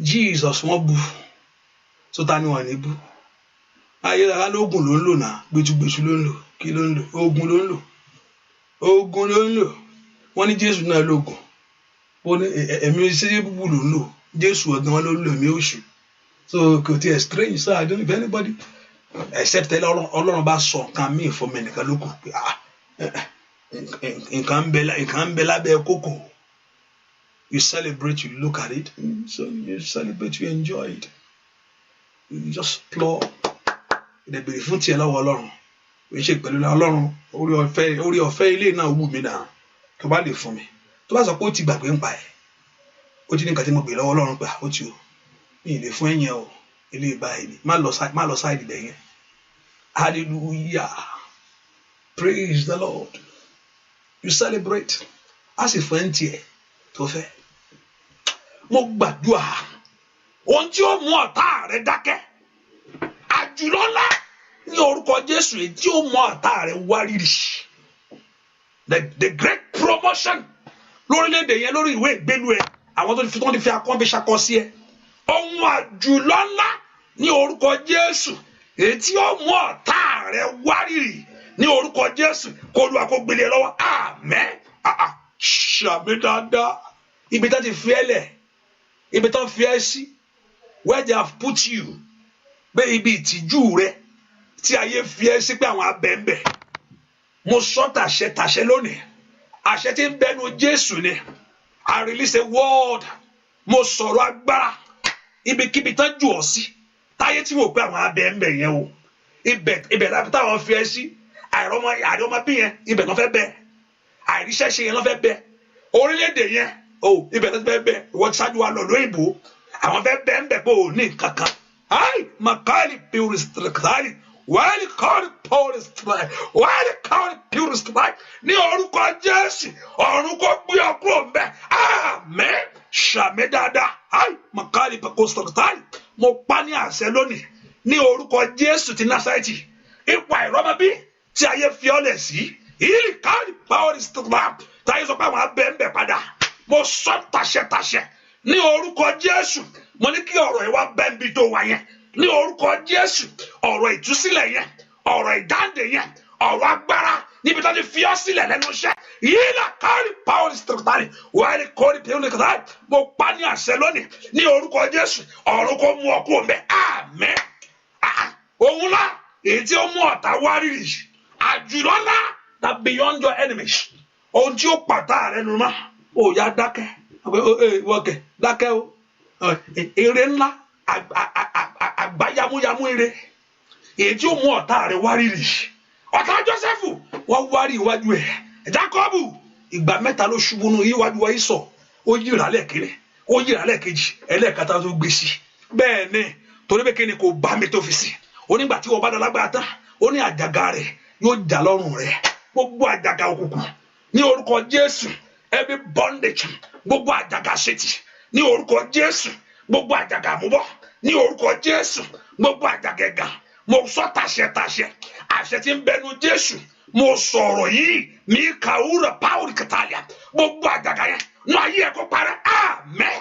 Jesus wọ́n bú so ta ni wọ́n ní bú ayélujára lóògùn ló ń lò náà, gbẹtugbẹtu ló ń lò, kí ló ń lò, oògùn ló ń lò, oògùn ló ń lò. Wọ́n ní Jésù náà lóògùn, wọ́n ní ẹ̀mí ṣe búburú ló ń lò, Jésù ọ̀gán wọn ló ń lò ẹ̀mí òṣù. So kò tiẹ̀ strange, so I don't know if anybody except Ọlọ́run bá sọ nǹkan míì fún mi nìkan ló kù pé nǹkan ń bẹ lábẹ́ kókò. You celebrate, you look at it, so you celebrate, you enjoy it. You just plow. Ìdẹ̀bẹ̀rẹ̀ fún tiẹ̀ lọ́wọ́ Ọlọ́run. Ó ṣe pẹ̀lú Ọlọ́run, orí ọ̀fẹ́ ilé náà wù mí náà. Tó bá lè fún mi. Tó bá sọ pé ó ti gbàgbé ń pa ẹ̀. Ó ti ní nǹkan tí mo gbé lọ́wọ́ Ọlọ́run pé ó ti o. Mi ì lè fún ẹ̀yẹn o. Ilé ìbáyìí ni. Má lọ sáìdì bẹ̀ yẹn. Hallelujah. Praise the Lord. You celebrate. A sì fún ẹ̀ ń tiẹ̀ tó fẹ́. Mo gbàdúrà. Ohun tí ó mú ọ̀tá rẹ dákẹ́. Àjùlọ ńlá ní orúkọ Jésù èyí tí ó mú ọ̀tá rẹ wárìrì. The great promotion lórílẹ̀‐èdè yẹn lórí ìwé ìgbélu ẹ̀. Àwọn tó ti fi akọ́ fi ṣakọ sí ẹ. Ohun àjùlọ ńlá ní orúkọ Jésù èyí tí ó mú ọ̀tá rẹ wárìrì ní orúkọ Jésù kó lu àkógbélé lọ́wọ́. Àmín. Ṣàmì dáadáa. Ibi tó ti fi ẹ́ lẹ̀, ibi tó fi ẹ́ sí, where they have put you, bẹ́ẹ̀ ibi ìtìjú rẹ tí ayé fi ẹ́ sí pé àwọn abẹ́ńbẹ́. Mo sọ tàṣẹ lónìí, àṣẹ tí ń bẹnu Jésù ni. I release a word. Mo sọ̀rọ̀ agbára. Ibikíbi tán jù ọ́ sí, táyé tí wò pé àwọn abẹ́ńbẹ́ yẹn o. Ibẹ̀ láti táwọn fi ẹ́ sí, àìrọ́mọ bí yẹn, ibẹ̀ lọ́ fẹ́ bẹ́ẹ̀. Àìríṣẹ́ ṣe yẹn lọ́ fẹ́ bẹ́ẹ̀. Orílẹ̀-èdè yẹn, ibẹ̀ lọ́ fẹ́ bẹ́ẹ̀. Ìwọ ti ṣáájú wa lọ lóyìnbó. Àwọn fẹ́ bẹ́ẹ̀ ń bẹ̀ pé ò ní kankan. Ai, makali puristrai, wali kali puristrai, wali kali puristrai. Ní orúkọ Jésù, ọ̀run kò gbé ọkùnrin ọ̀bẹ. Àmín. Ṣàmì dáadáa. Ai, makali puristrai. Mo pa ní àṣẹ lónìí. Ní orúkọ Jésù ti Násárẹ́tì. Ipò àìrọ́mọbí tí ayé fi ọ́ lẹ̀ sí. Ìlì kali puristrai. Táyé sọ pé àwọn abẹ́ ń bẹ̀ padà. Mo sọ tàṣẹ. Ní orúkọ Jésù, mo ní kí ọ̀rọ̀ ìwà bẹ́ńbí tó wà yẹn. Ní orúkọ Jésù, ọ̀rọ̀ ìtúsílẹ̀ yẹn, ọ̀rọ̀ ìdáǹdè yẹn, ọ̀rọ̀ agbára níbi tó ti fi ọ́ sílẹ̀ lẹ́nu iṣẹ́. Yìí là kárí pàwọ́lì sítírítàlì, wàá ní kórì pẹ̀lú kàtàlì. Mo pa ní àṣẹ lónìí. Ní orúkọ Jésù, ọ̀run kò mú ọkú ọ̀bẹ. Àmín. Ohun ńlá èyí tí ó mú ọ̀tá wárìrì. Àjùlọ ńlá that beyond your enemies. Ohun tí ó pàtà rẹ nù mọ́. Ó yá dákẹ́. Wọ́kẹ̀ dákẹ́ o. Èrè ńlá àgbáyámúyámú èrè èyí tí ó mú ọ̀tá rẹ̀ wárìrì. Ọ̀tá Jósẹ́fù wọ́n wárí iwájú ẹ̀. Jákọ́bù ìgbà 3 ló ṣubú nù iwájú wa ìsọ̀. Ó yíra lẹ́ẹ̀kínní, ó yíra lẹ́ẹ̀kejì, ẹlẹ́ẹ̀kẹta tó gbé sí. Bẹ́ẹ̀ ni torí pé kíni kò bá mi tó fi sí. Onígbà tí wọ́n bá dọ́lágbára tán, ó ní àjàgà rẹ̀ yóò jà lọ́rùn rẹ̀. Gbogbo àjàgà òkùnkùn ní orúkọ Jésù. Every bondage, gbogbo àjàgà ṣètì ní orúkọ Jésù, gbogbo àjàgà àmúbọ̀ ní orúkọ Jésù, gbogbo àjàgà ẹ̀gàn, mo sọ tàṣẹ, àṣẹ tí ń bẹnu Jésù, mo sọ̀rọ̀ yìí, mi kàwúrà pàwùrì kàtàlíà, gbogbo àjàgà yẹn, nù ayé ẹ̀ kó parẹ́, àmín,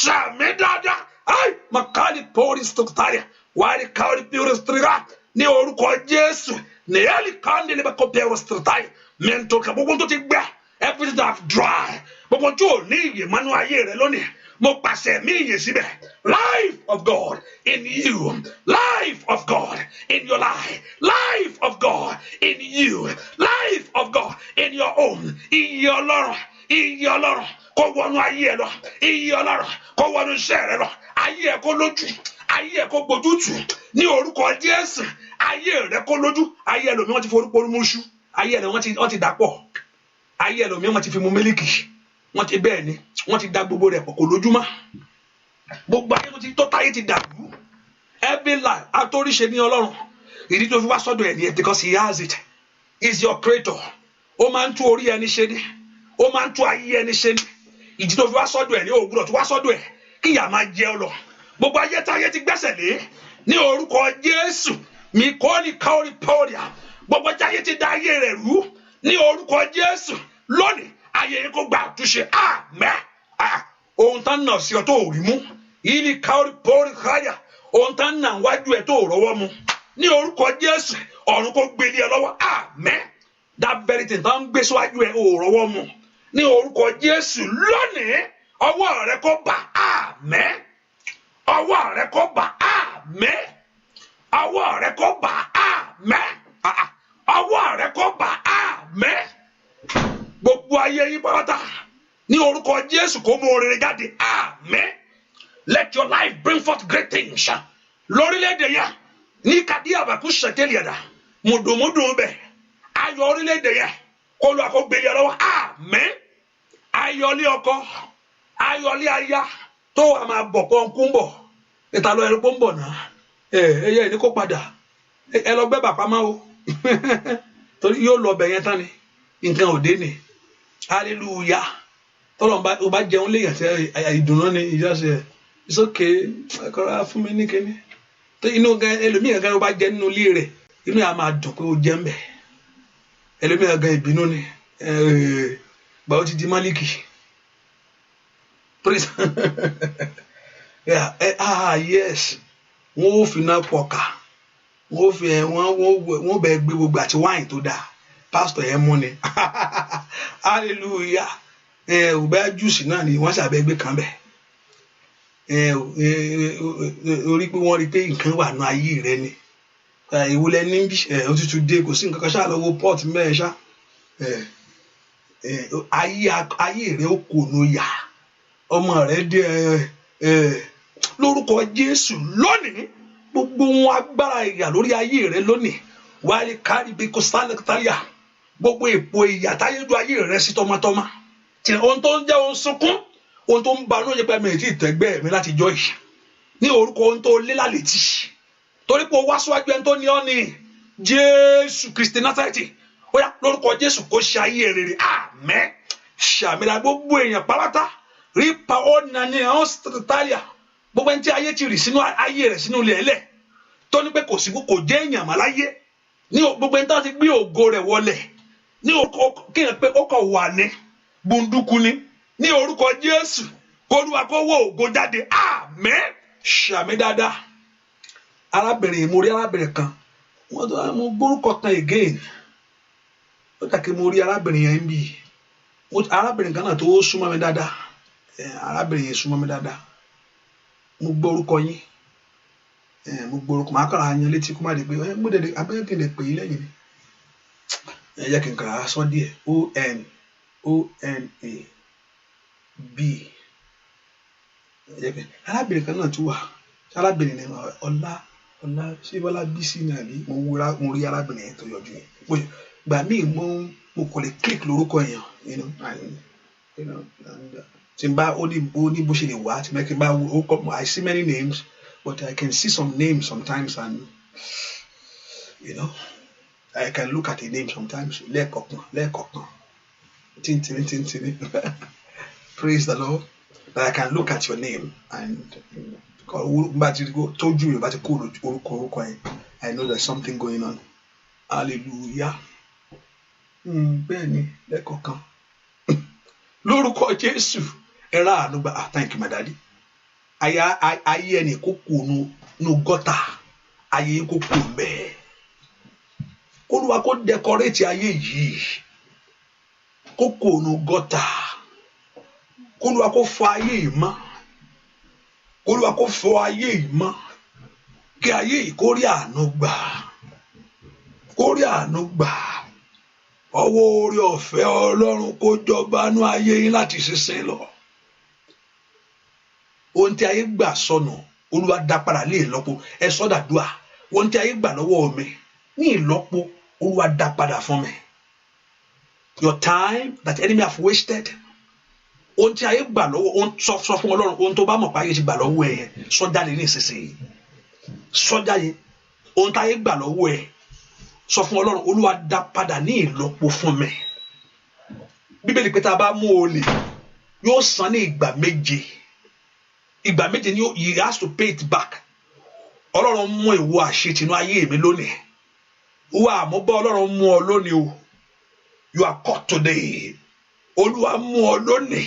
ṣàmì dáadáa, ai, makali pòrí sítọ́kítàlíà, wàá ní kàwúrì pòrí sítọ́kítàlíà, ní orúkọ Jésù, ní ẹ̀lì kàndé ní bẹ́ẹ̀ kó pòrí sítọ́kítàlíà, mẹ́ntò kà gbogbo tó ti gbẹ. Everything that have dry. Gbogbo tí ò ní ìyè mọ́nú ayé rẹ lónìí. Mo pàṣẹ mí ìyè síbẹ̀. Life of God in you. Life of God in your life. Life of God in you. Life of God in your own. Ìyè Ọlọ́run kó wọnú ayé ẹ lọ. Ìyè Ọlọ́run kó wọnú iṣẹ́ rẹ lọ. Ayé ẹ kó lójú. Ayé ẹ kó gbójú tù. Ní orúkọ Jésù. Ayé rẹ kó lójú. Ayé ẹlòmíì wọ́n ti forúkọ mú ṣú. Ayé ẹlòmíì wọ́n ti dàpọ̀. Ayé ẹlòmíì wọ́n ti fi mu mílíkì. Wọ́n ti bẹ́ẹ̀ ni wọ́n ti da gbogbo rẹ̀ pọ̀ kò lójúmọ́. Gbogbo ayé tó ti tó táyé ti dàrú. Every life atóríṣe ní Ọlọ́run. Ìdí tó fi wá sọ́dọ̀ ẹ̀ nìyẹn because he has it. He is your creator. Ó máa ń tú orí ẹni ṣe ni. Ó máa ń tú ayé ẹni ṣe ni. Ìdí tó fi wá sọ́dọ̀ ẹ̀ ní òwúrọ̀ tó wá sọ́dọ̀ ẹ̀ kí ìyà máa jẹ ọ lọ. Gbogbo ayé táyé ti gbẹ́sẹ̀ lé ní orúkọ Jésù. Mi kò ní káórí pọ́ọ̀rìà. Gbogbo ayé ti da ayé rẹ̀ rú ní orúkọ Jésù. Lónìí ayé yẹn kó gba àtúnṣe. Àmín. Ohun tán nà sí ọ tó rí mú. Ìlì káórí pọ́ọ̀rì káyà. Ohun tán nà wájú ẹ tó rọwọ́ mu. ní orúkọ Jésù ọ̀run kó gbélé ẹ lọ́wọ́ amen that very thing tó ń gbé síwájú ẹ ò rọ́wọ́ mu ní orúkọ Jésù lónìí ọwọ́ rẹ kó bà amen ọwọ́ rẹ kó bà amen ọwọ́ rẹ kó bà amen ọwọ́ rẹ kó bà amen gbogbo ayé yín pátá ní orúkọ Jésù kó mú oore jáde amen let your life bring forth great things lórílẹ̀-èdè yẹn ní kàdí àbàkú ṣètẹ́lẹ̀dà mùdùmùdù bẹ̀ ayọ̀ orílẹ̀-èdè yẹn kó lọ àkógbélé lọ́wọ́ amen ayọ̀lé ọkọ ayọ̀lé aya tó wà máa bọ̀ pọ́nkún bọ̀ ìta lọ ẹ̀rọ pọ́nbọ̀ náà ẹ̀yẹ ìní kó padà ẹ lọ gbẹ́ bàpá máa o torí yóò lọ bẹ̀ yẹn tán ni nǹkan òde ni hallelujah tọ́lọ̀ bá jẹun léyàn tí ìdùnnú ni ìjọsẹ̀ it's okay ẹ̀kọ́ra fún mi ní kíní tó inú ẹlòmíràn gan bá jẹ nínú ilé rẹ̀ inú yà máa dùn pé ó jẹ́ ń bẹ̀ ẹlòmíràn gan ìbínú ni gbà ó ti di Málíkì praise yes wọn ò fi náà pọkà wọn ò fi wọn bẹ gbé gbogbo àti wáìn tó dáa pásítọ̀ yẹn mú ni hallelujah òbẹ júùsì náà ni wọn ṣàbẹ gbé kan bẹ orí pé wọn rí pé nǹkan wà nù ayé rẹ ni ìwúlẹ ní bí òtútù dé kò sí nǹkan kan ṣáà lọ́wọ́ port mẹ́ẹ̀ ṣá ayé rẹ ó kò nù yá ọmọ rẹ dé lórúkọ Jésù lónìí gbogbo wọn agbára ìyà lórí ayé rẹ lónìí wàá kárí bí kò sálẹ̀ táyà gbogbo èpò ìyà táyé ju ayé rẹ sí tọmọtọmọ tí ohun tó ń jẹ́ ohun sunkún ohun tó ń banú jẹ́ pé mi ì tí ì tẹ́gbẹ́ mi láti jọ yìí ní orúkọ ohun tó lé lálẹ́tì torí pé o wá síwájú ẹni tó ní ọ́ ní Jésù Kristi Násárẹ́tì ó yá lórúkọ Jésù kó ṣe ayé rere àmín ṣàmìlà gbogbo èèyàn pátá rí pa ó nani àwọn sítátàlíà gbogbo ẹni tí ayé ti rì sínú ayé rẹ̀ sínú lẹ́lẹ̀ tó ní pé kò sí kò jẹ́ èèyàn mà láyé ní gbogbo ẹni tó ti gbé ògo rẹ̀ wọlẹ̀ ní orúkọ kéèyàn pé ó kọ̀ wà ní gbunduku ní orúkọ Jésù Olúwa kó wọ ògo jáde àmín ṣàmì dáadáa arábìnrin mo rí arábìnrin kan mo gbórúkọ kan again ó dàkẹ́ mo rí arábìnrin yẹn bí arábìnrin kan náà tó súnmọ́ mi dáadáa arábìnrin yẹn súnmọ́ mi dáadáa mo gbọ́ orúkọ yín mo gbọ́ orúkọ màá kàrà yan létí kó má dé pé mo dẹ̀ abẹ́rẹ́ kí n lè pè yín lẹ́yìn ni ẹ jẹ́ kí n kàrà sọ díẹ̀ ONAB arábìnrin kan náà tún wà arábìnrin yẹn ọlá ṣíbọ́lá bísí náà rí mo rí arábìnrin yẹn tó yọjú yẹn gbà míì mo kò lè click lórúkọ yẹn tí n bá ó ní bó ṣe lè wá tí n bá ó kọ I see many names but I can see some names sometimes and I can look at a name sometimes lẹ́ẹ̀kọ̀kan tíntìní praise the Lord but I can look at your name and bá ti tójú rẹ̀ bá ti kó orúkọ yẹn I know there's something going on hallelujah bẹ́ẹ̀ ni lẹ́ẹ̀kọ̀kan lórúkọ Jésù ẹ̀rọ ànúgbà thank you my daddy ayé ẹni kó kú nu gọ́tà ayé kó kú bẹ́ẹ̀ Olúwa kó decorate ayé yìí kó kú nu gọ́tà Olúwa kó fọ ayé yìí mọ́ Olúwa kó fọ ayé yìí mọ́ kí ayé yìí kó rí àánú gbà ọwọ́ orí ọ̀fẹ́ Ọlọ́run kó jọba nú ayé yín láti ṣiṣẹ́ lọ ohun tí ayé gbà sọnù Olúwa dá padà lé ìlọ́po ẹ sọ́dàdúà ohun tí ayé gbà lọ́wọ́ mi ní ìlọ́po Olúwa dá padà fún mi your time that enemy have wasted ohun tí ayé gbà lọ́wọ́ ohun sọ fún Ọlọ́run ohun tó bá mọ̀ pé ayé ti gbà lọ́wọ́ ẹ̀ sọ́jáde ní ìsinsìnyí sọ́jáde ohun tí ayé gbà lọ́wọ́ ẹ̀ sọ fún Ọlọ́run Olúwa dá padà ní ìlọ́po fún mi Bíbélì pé tá a bá mú olè yóò san ní ìgbà méje ni he has to pay it back Ọlọ́run mú ìwọ àṣetìnú ayé mi lónìí wà mo bá Ọlọ́run mú ọ lónìí o you are caught today Olúwa mú ọ lónìí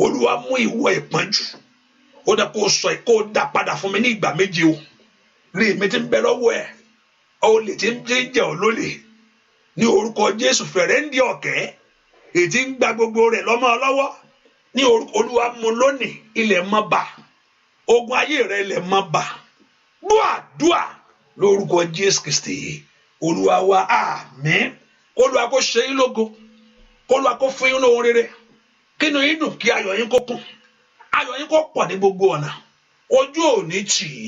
Olúwa mú ìwọ ìpọ́njú ó dá kó sọ kó dá padà fún mi ní ìgbà méje o rí mi ti ń bẹ lọ́wọ́ ẹ̀ olè tí ń jẹ́ olólè ní orúkọ Jésù fẹ̀rẹ̀ ń di ọ̀kẹ́ èyí tí ń gba gbogbo rẹ̀ lọ́mọ lọ́wọ́ ní orúkọ Olúwa mú lónìí ilẹ̀ mọ́ bá ogun ayé rẹ̀ ilẹ̀ mọ́ bá dúà lórúkọ Jésù Kristi Olúwa wa àmín. Olúwa kó ṣe yín lógo, Olúwa kó fún yín lóhun rere, kínú yín dùn kí ayọ̀ yín kó kún, ayọ̀ yín kó pọ̀ ní gbogbo ọ̀nà, ojú ò ní tì í,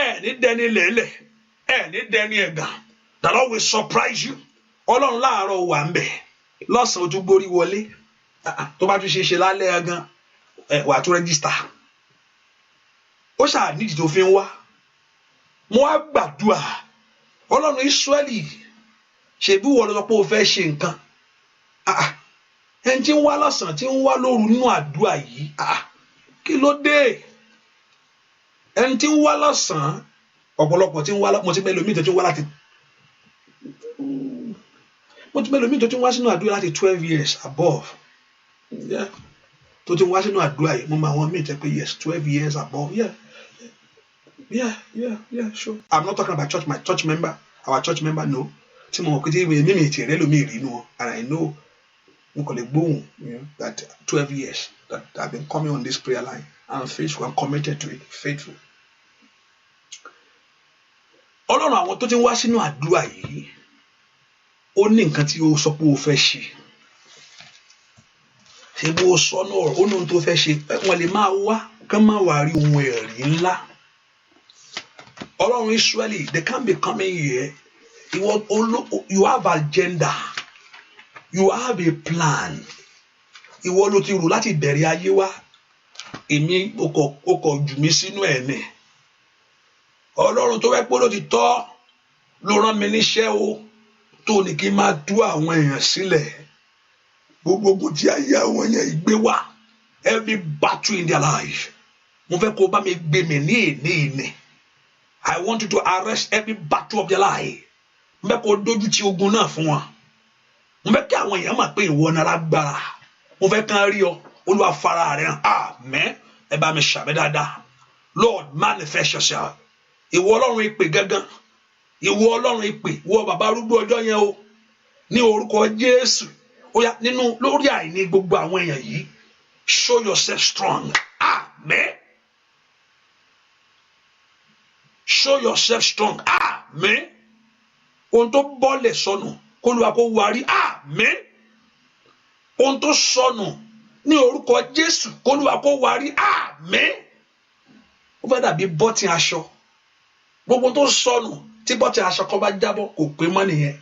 ẹ ní dẹni lẹ́lẹ̀, ẹ ní dẹni ẹ̀gàn. The Lord will surprise you. Ọlọ́run láàárọ̀ wà ń bẹ̀ lọ́sàn-án tó gbórí wọlé tó bá tún ṣe lálẹ́ gan wà tó rẹ́gísítà. Ó ṣáà nídìí tó fi ń wá. Mo wá gbàdúrà Ọlọ́run Ísírẹ́lì ṣebí wọ́n lọ pé o fẹ́ ṣe nǹkan. Ẹni tí ń wá lọ́sàn-án tí ń wá lóru nínú àdúrà yìí kí ló dé? Ẹni tí ń wá lọ́sàn-án ọ̀pọ̀lọpọ̀ tí ń wá mo ti mẹ́ lómi tó ti ń wá láti sínú àdúrà láti 12 years above. Yeah. Tó ti ń wá sínú àdúrà yìí mo máa wọn mí tẹ́ pé yes 12 years above. Yeah, sure. I'm not talking about my church member, our church member, no. Tí mo kò tí mi ti rẹ́ lómi rí nu and I know mo kò lè gbóhùn that 12 years that I've been coming on this prayer line. I'm faithful, I'm committed to it, faithful. Ọlọ́run àwọn tó ti ń wá sínú àdúrà yìí ó ní nǹkan tí ó sọ pé ó fẹ́ ṣe. Ṣé bó sọ náà ó ní ohun tó fẹ́ ṣe wọ́n lè máa wá kán máa wá rí ohun ẹ̀rí ńlá. Ọlọ́run Ísírẹ́lì, they can't be coming here. You have agenda. You have a plan. Ìwọ ló ti rò láti bẹ̀rẹ̀ ayé wá. Èmi ó kọ̀ jù mí sínú ẹ̀ ni. Ọlọ́run tó wẹ́ pé ló ti tọ́ ló rán mi níṣẹ́ o tó ní kí n máa tú àwọn èèyàn sílẹ̀. Gbogbo tí ayé àwọn èèyàn ìgbé wá. Every battle in their life. Mo fẹ́ kó bá mi gbé mi ní ìní. I want you to arrest every battle of their life. Mo fẹ́ kó dojú ti ogun náà fún wọn. Mo fẹ́ kí àwọn èèyàn mọ̀ pé ìwọ náà lágbára. Mo fẹ́ kán rí ọ. Olúwa fara rẹ̀ hàn. Àmín. Ẹ bá mi ṣàmì dáadáa. Lord, manifest yourself. Ìwọ Ọlọ́run ìpè gángan. Ìwọ Ọlọ́run ìpè. Ìwọ bàbá arúgbó ọjọ́ yẹn o. Ní orúkọ Jésù. Ó yá nínú lórí àìní gbogbo àwọn èèyàn yìí. Show yourself strong. Àmín. Show yourself strong. Àmín. Ohun tó bọ́lẹ̀ sọnù kó Olúwa kó wárí. Àmín. Ohun tó sọnù ní orúkọ Jésù kó Olúwa kó wárí. Àmín. Ó fẹ́ dàbí bọ́tìn aṣọ. Gbogbo tó sọnù tí bọ́tìn aṣọ kan bá jábọ́ kò pé mọ́ nìyẹn.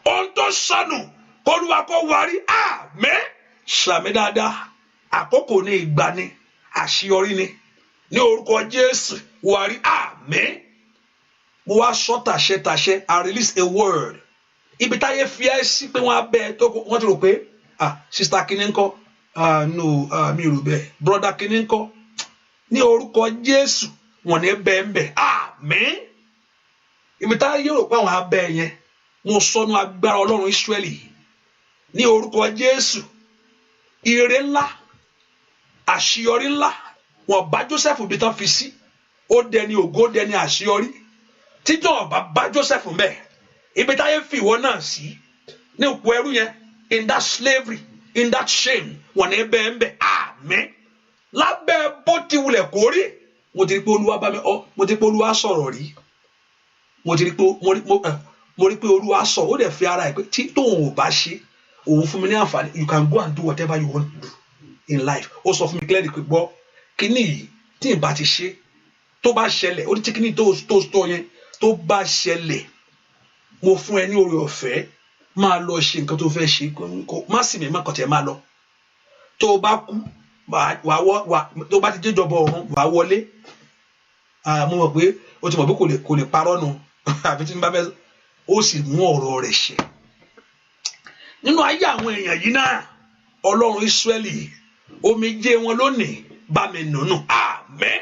Ohun tó sọnù kó Olúwa kó wárí. Àmín. Ṣàmì dáadáa. Àkókò ní ìgbà ni àṣeyọrí ni ní orúkọ Jésù wárí. Àmín. Mo wá sọ tàṣẹ I release a word. Ibi táyé fi ẹ́ sí pé wọ́n á bẹ́ẹ̀ tó wọ́n ti rò pé sista kìíní ńkọ́ no mi rò bẹ́ẹ̀ broda kìíní ńkọ́ ní orúkọ Jésù wọ́n ní bẹ́ẹ̀ ń bẹ̀. Àmín. Ibi táyé rò pé àwọn abẹ́ yẹn mo sọnù agbára Ọlọ́run Ísírẹ́lì ní orúkọ Jésù. Ire ńlá àṣeyọrí ńlá wọ́n bá Joseph bí tán fi sí ó dẹni ògo dẹni àṣeyọrí títọ́ ọba bá Joseph mbẹ ibi táyé fi ìwọ náà sí ní òkú ẹrú yẹn in that slavery in that shame wọ́n ní bẹ́ẹ̀ ń bẹ̀. Àmín. Lábẹ́ bó ti wulẹ̀ kó rí mo ti rí pé Olúwa bá mi mo ti rí pé Olúwa sọ̀rọ̀ rí mo rí pé Olúwa sọ̀rọ̀ ó dẹ̀ fi ara ẹ̀ pé tí tóun ò bá ṣe òun fún mi ní àǹfààní you can go and do whatever you want to do in life. Ó sọ fún mi clearly pé gbọ́ kíní yìí tí n bá ti ṣe tó bá ṣẹlẹ̀ ó ti kíní tó yẹn tó bá ṣẹlẹ̀ mo fún ẹ ní oore ọ̀fẹ́ máa lọ ṣe nǹkan tó fẹ́ ṣe má sì mí má kàn tẹ̀ máa lọ tó bá kú tó bá ti déjọba ọ̀run wàá wọlé. Mo mọ̀ pé ó ti mọ̀ pé kò lè parọ́ nù àfi tí n bá fẹ́ ó sì mú ọ̀rọ̀ rẹ̀ ṣe nínú ayé àwọn èèyàn yìí náà. Ọlọ́run Ísírẹ́lì omijé wọn lónìí bá mi nùnú. Àmín.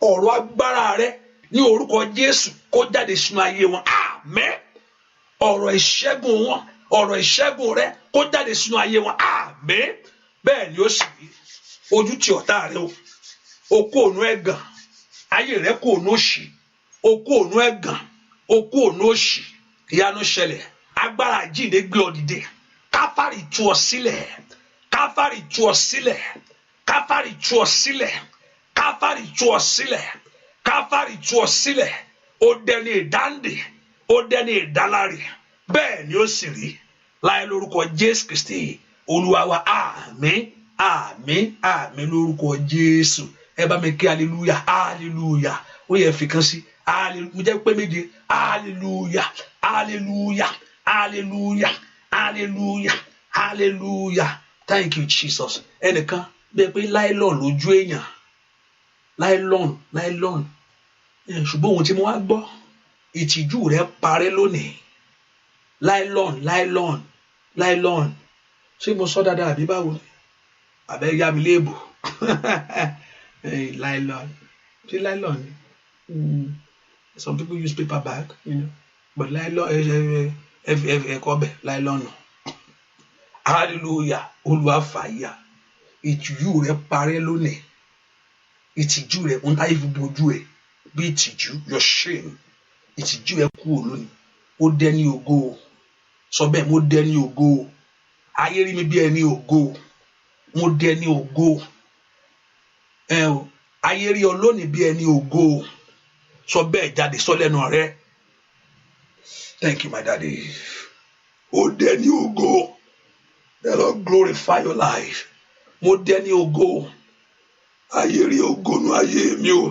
Ọ̀rọ̀ agbára rẹ ní orúkọ Jésù kó jáde sínú ayé wọn. Àmín. Ọ̀rọ̀ ìṣẹ́gun wọn ọ̀rọ̀ ìṣẹ́gun rẹ kó jáde sínú ayé wọn. Àmín. Bẹ́ẹ̀ ni ó sì rí. Ojú ti ọ̀tá rẹ o kó ònú ẹ̀gàn ayé rẹ kó ònú òṣì okú ònú ẹ̀gàn okú ònú òṣì ìyanu ṣẹlẹ̀ agbára jíǹde gbé ọ dìde káfárì tú ọ sílẹ̀ káfárì tú ọ sílẹ̀ káfárì tú ọ sílẹ̀ káfárì tú ọ sílẹ̀ káfárì tú ọ sílẹ̀ ó dẹni ìdáǹdè ó dẹni ìdáláre bẹ́ẹ̀ ni ó sì rí láì lórúkọ Jésù Kristi Olúwa wa àmín àmín àmín lórúkọ Jésù ẹ bá mi kí hallelujah hallelujah ó yẹ fi kan sí hallelujah mo jẹ́ pé méje hallelujah hallelujah hallelujah hallelujah hallelujah thank you Jesus ẹnìkan bẹ́ẹ̀ pé láìlọ́n lójú èèyàn láìlọ́n ṣùgbọ́n ohun tí mo wá gbọ́ ìtìjú rẹ̀ parẹ́ lónìí láìlọ́n ṣé mo sọ dáadáa àbí báwo ni àbẹ́ yá mi léèbù láìlọ́n ṣé láìlọ́n ni some people use paper bag but láìlọ́n ẹ̀kọ́ bẹ̀ láìlọ́n hallelujah Olúwa fàyà ìtìjú rẹ̀ parẹ́ lónìí ìtìjú rẹ̀ ń táyé fi bojú ẹ̀ bí ìtìjú your shame ìtìjú ẹ̀ kú lónìí ó dẹni ògo sọ bẹ́ẹ̀ mo dẹni ògo ayé rí mi bí ẹni ògo mo dẹni ògo ayé rí ọ lónìí bí ẹni ògo sọ bẹ́ẹ̀ jáde sọ lẹ́nu rẹ thank you my daddy ó dẹni ògo the Lord glorify your life mo dẹni ògo ayé rí ògo nu ayé mi o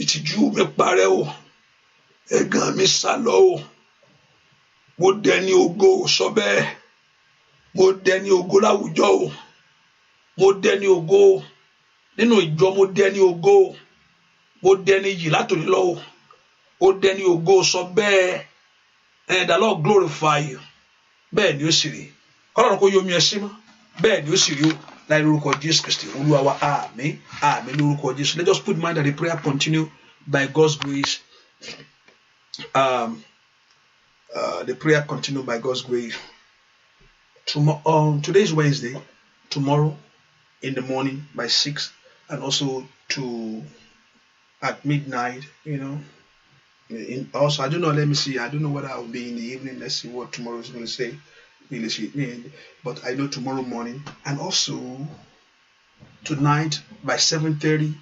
ìtìjú mi parẹ́ o ẹ̀gàn mi sálọ o mo dẹni ògo sọ bẹ́ẹ̀ mo dẹni ògo láwùjọ o mo dẹni ògo nínú ìjọ mo dẹni ògo mo dẹni yìí látòní lọ o ó dẹni ògo sọ bẹ́ẹ̀ the Lord glorify you bẹ́ẹ̀ ni ó sì rí Ọlọ́run kò yomi ẹ sí mọ́ bẹ́ẹ̀ ni ó sì rí o láì lórúkọ Jésù Kristi Olúwa wa àmín àmín lórúkọ Jésù. Let us put in mind that the prayer continue by God's grace. The prayer continue by God's grace. Today is Wednesday. Tomorrow in the morning by 6 and also at midnight. Also, I don't know. Let me see. I don't know whether I will be in the evening. Let's see what tomorrow is going to say. But I know tomorrow morning and also tonight by 7:30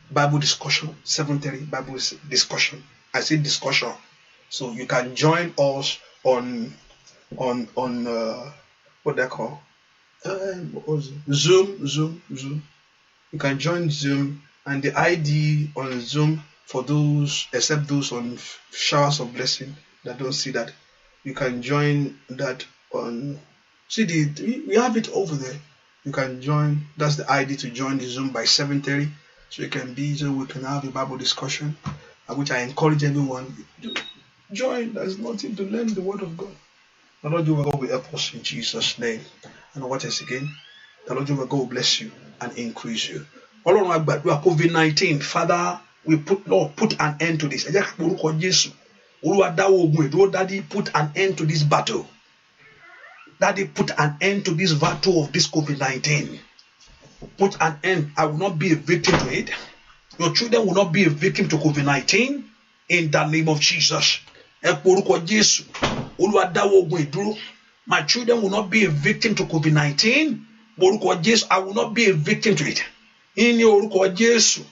Bible discussion. 7:30 Bible discussion. I say discussion, so you can join us on what they call Zoom. You can join Zoom, and the ID on Zoom for those, except those on Showers of Blessing that don't see that, you can join that on. See, we have it over there. You can join. That's the ID to join the Zoom by 7:30, so you can be, so we can have a Bible discussion, which I encourage everyone to join. There's nothing to learn the Word of God. The Lord your God will help us in Jesus' name. And what else again? The Lord your God will bless you and increase you. Ọlọ́run a gbàdúrà COVID-19, Father, we put an end to this. Ẹ jẹ́ ká porúkọ Jésù. Olúwa dáwọ́ ogun ìdúró. Daddy, put an end to this battle. Daddy, put an end to this battle of this COVID-19. Put an end. I will not be a victim to it. Your children will not be a victim to COVID-19. In the name of Jesus. Ẹ porúkọ Jésù. Olúwa dáwọ́ ogun ìdúró. My children will not be a victim to COVID-19. Porúkọ Jésù. I will not be a victim to it. Ní orúkọ Jésù.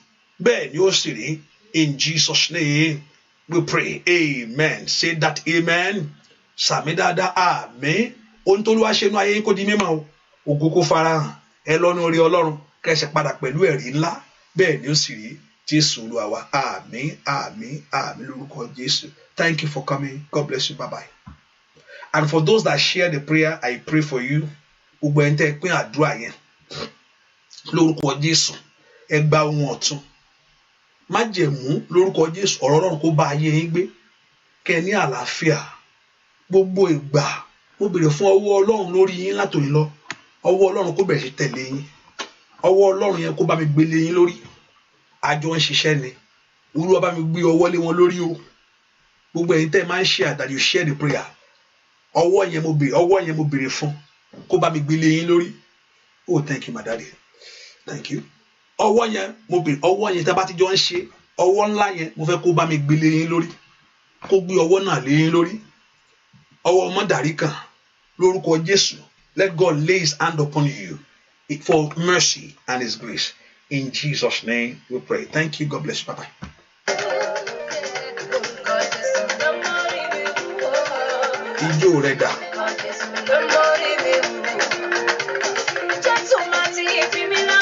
Bẹ́ẹ̀ ni ó sì rí. In Jesus' name we pray. Amen. Say that amen. Sàmì dáadáa. Àmín. Ohun tó Olúwa ṣe nínú ayé yín kó di mímọ̀ o. Ògo kó farahàn. Ẹ lọ́nu orí Ọlọ́run. Kẹ́sẹ̀ padà pẹ̀lú ẹ̀rí ńlá. Bẹ́ẹ̀ ni ó sì rí. Jésù Olúwa wa. Àmín. Àmín. Àmín lórúkọ Jésù. Thank you for coming. God bless you. Bye-bye. And for those that share the prayer, I pray for you. Gbogbo ẹni tẹ́ pín àdúrà yẹn. Lórúkọ Jésù. Ẹ gba ohun ọ̀tun. Májẹ̀mú lórúkọ Jésù. Ọ̀rọ̀ Ọlọ́run kó bá ayé yín gbé. Kẹ́ ní àlàáfíà. Gbogbo ìgbà mo béèrè fún ọwọ́ Ọlọ́run lórí yín látòní lọ. Ọwọ́ Ọlọ́run kó bẹ̀rẹ̀ sí tẹ̀lé yín. Ọwọ́ Ọlọ́run yẹn kó bá mi gbé lé yín lórí. Àjọ ń ṣiṣẹ́ ni. Olúwa bá mi gbé ọwọ́ lé wọn lórí o. Gbogbo ẹ̀yin tẹ́ máa ń share that you share the prayer. Ọwọ́ yẹn mo béèrè fún kó bá mi gbé lé yín lórí. Oh, thank you my daddy. Thank you. Ọwọ́ yẹn mo béèrè, ọwọ́ yẹn tẹ́ bá ti jọ ń ṣe ọwọ́ ńlá yẹn mo fẹ́ kó bá mi gbé lé yín lórí, kó gbé ọwọ́ náà lé yín lórí, ọwọ́ ọmọ dàrí kan lórúkọ Jésù. Let God lay his hand upon you for mercy and his grace. In Jesus' name we pray. Thank you. God bless you. Bye-bye. Ijó rẹ̀ dà. Jésù